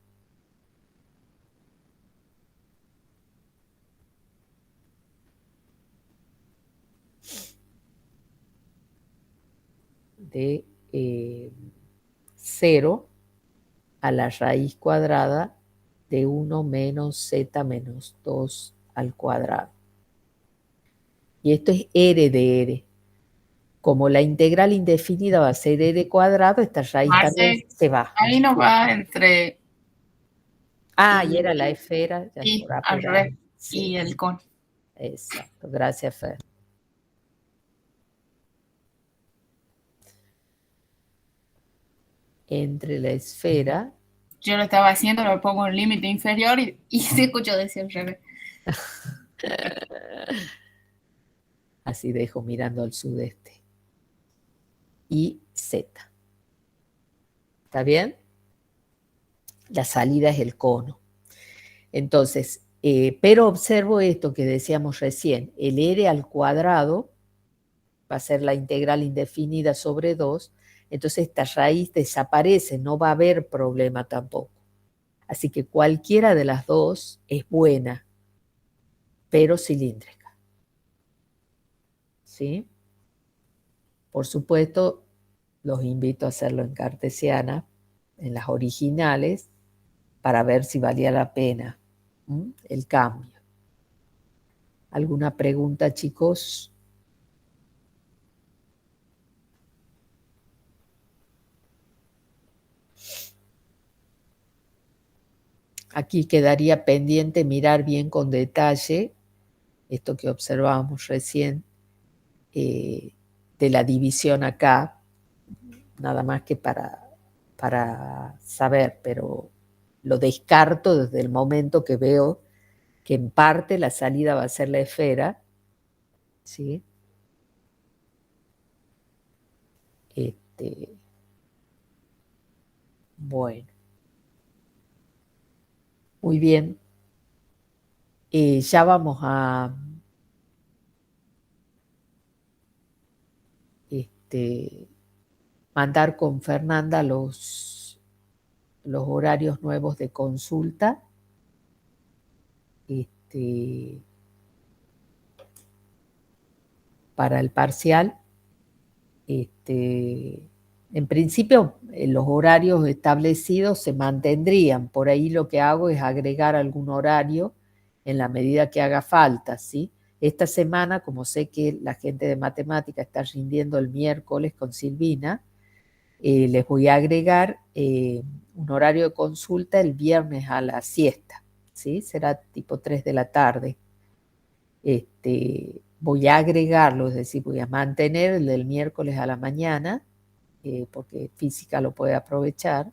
De 0 a la raíz cuadrada de 1 menos z menos 2 al cuadrado. Y esto es r de r. Como la integral indefinida va a ser r cuadrado, esta raíz también se va. Ahí no va entre... Y era la esfera. Ya y por al apurar. revés, Sí. y el cono. Exacto, gracias Fer. entre la esfera. Yo lo estaba haciendo, lo pongo en límite inferior y se escuchó decir al revés. Así dejo mirando al sudeste. Y Z. ¿Está bien? La salida es el cono. Entonces, pero observo esto que decíamos recién, el r al cuadrado va a ser la integral indefinida sobre 2, entonces esta raíz desaparece, no va a haber problema tampoco. Así que cualquiera de las dos es buena, pero cilíndrica. ¿Sí? Por supuesto, los invito a hacerlo en cartesiana, en las originales, para ver si valía la pena el cambio. ¿Alguna pregunta, chicos? Aquí quedaría pendiente mirar bien con detalle esto que observábamos recién de la división acá, nada más que para saber, pero lo descarto desde el momento que veo que en parte la salida va a ser la esfera, ¿sí? Bueno, muy bien. Ya vamos a mandar con Fernanda los horarios nuevos de consulta. Para el parcial. En principio, los horarios establecidos se mantendrían. Por ahí lo que hago es agregar algún horario en la medida que haga falta, ¿sí? Esta semana, como sé que la gente de matemática está rindiendo el miércoles con Silvina, les voy a agregar un horario de consulta el viernes a la siesta, ¿sí? Será tipo 3 de la tarde. Voy a agregarlo, es decir, voy a mantener el del miércoles a la mañana, porque física lo puede aprovechar,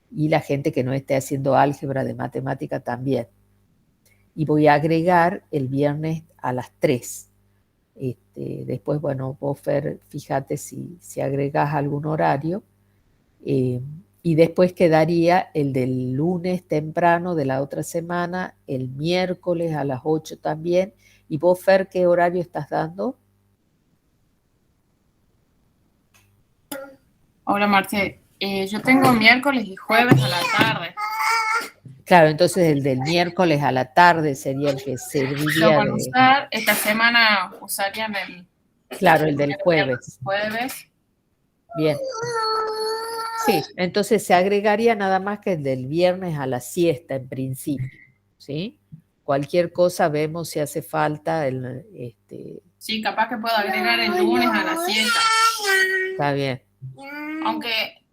y la gente que no esté haciendo álgebra de matemática también. Y voy a agregar el viernes a las 3. Después, bueno, vos, Fer, fíjate si agregás algún horario. Y después quedaría el del lunes temprano de la otra semana, el miércoles a las 8 también. ¿Y vos, Fer, qué horario estás dando? Hola, Marce. Yo tengo miércoles y jueves a la tarde. Claro, entonces el del miércoles a la tarde sería el que Lo serviría van a de... usar. Esta semana usarían el... Claro, el del jueves. Jueves. Bien. Sí, entonces se agregaría nada más que el del viernes a la siesta en principio, ¿sí? Cualquier cosa vemos si hace falta Sí, capaz que puedo agregar el lunes a la siesta. Está bien. Aunque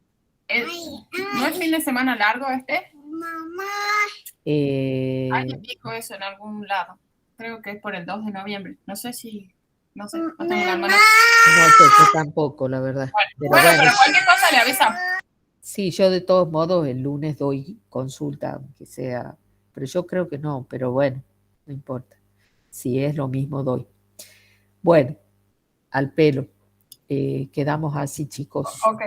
no es fin de semana largo este. Alguien dijo eso en algún lado. Creo que es por el 2 de noviembre. No sé si... No sé, no tengo la mano. No sé, yo tampoco, la verdad. Bueno, pero cualquier cosa le avisamos. Sí, yo de todos modos el lunes doy consulta, aunque sea, pero yo creo que no, pero bueno, no importa. Si es lo mismo, doy. Bueno, al pelo. Quedamos así, chicos. Ok.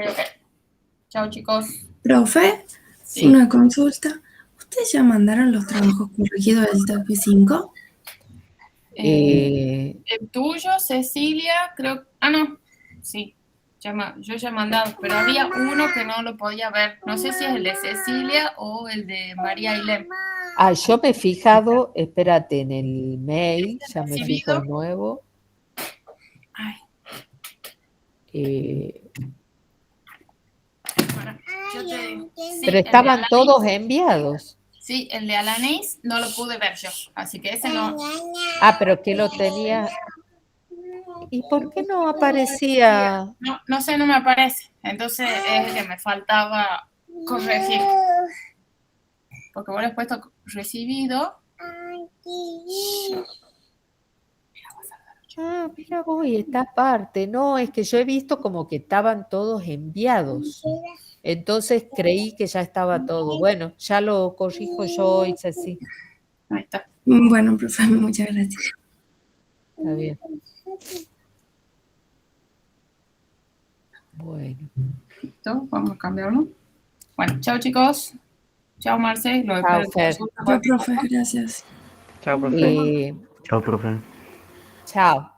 Chao, chicos. Profe, Sí. una consulta. ¿Ustedes ya mandaron los trabajos corregidos del TOEFL 5? El tuyo, Cecilia, creo... no. Sí, yo ya he mandado, pero había uno que no lo podía ver. No sé si es el de Cecilia o el de María Ailem. Yo me he fijado, espérate, en el mail, ya me fijo de nuevo. Ay. Yo te digo. Sí, Pero estaban todos enviados. Sí, el de Alanis no lo pude ver yo, así que ese no. Pero que lo tenía... ¿Y por qué no aparecía? No sé, no me aparece. Entonces es el que me faltaba corregir. Porque vos le has puesto recibido. Mira vos, y esta parte. No, es que yo he visto como que estaban todos enviados. Entonces creí que ya estaba todo. Bueno, ya lo corrijo yo y Ceci. Ahí está. Bueno, profe, muchas gracias. Está bien. Bueno. Listo, vamos a cambiarlo. Bueno, chao chicos. Chao Marce. Lo Chao, espero. Fer. Chao, profe, gracias. Chao, profe. Eh, Chao, profe. chao.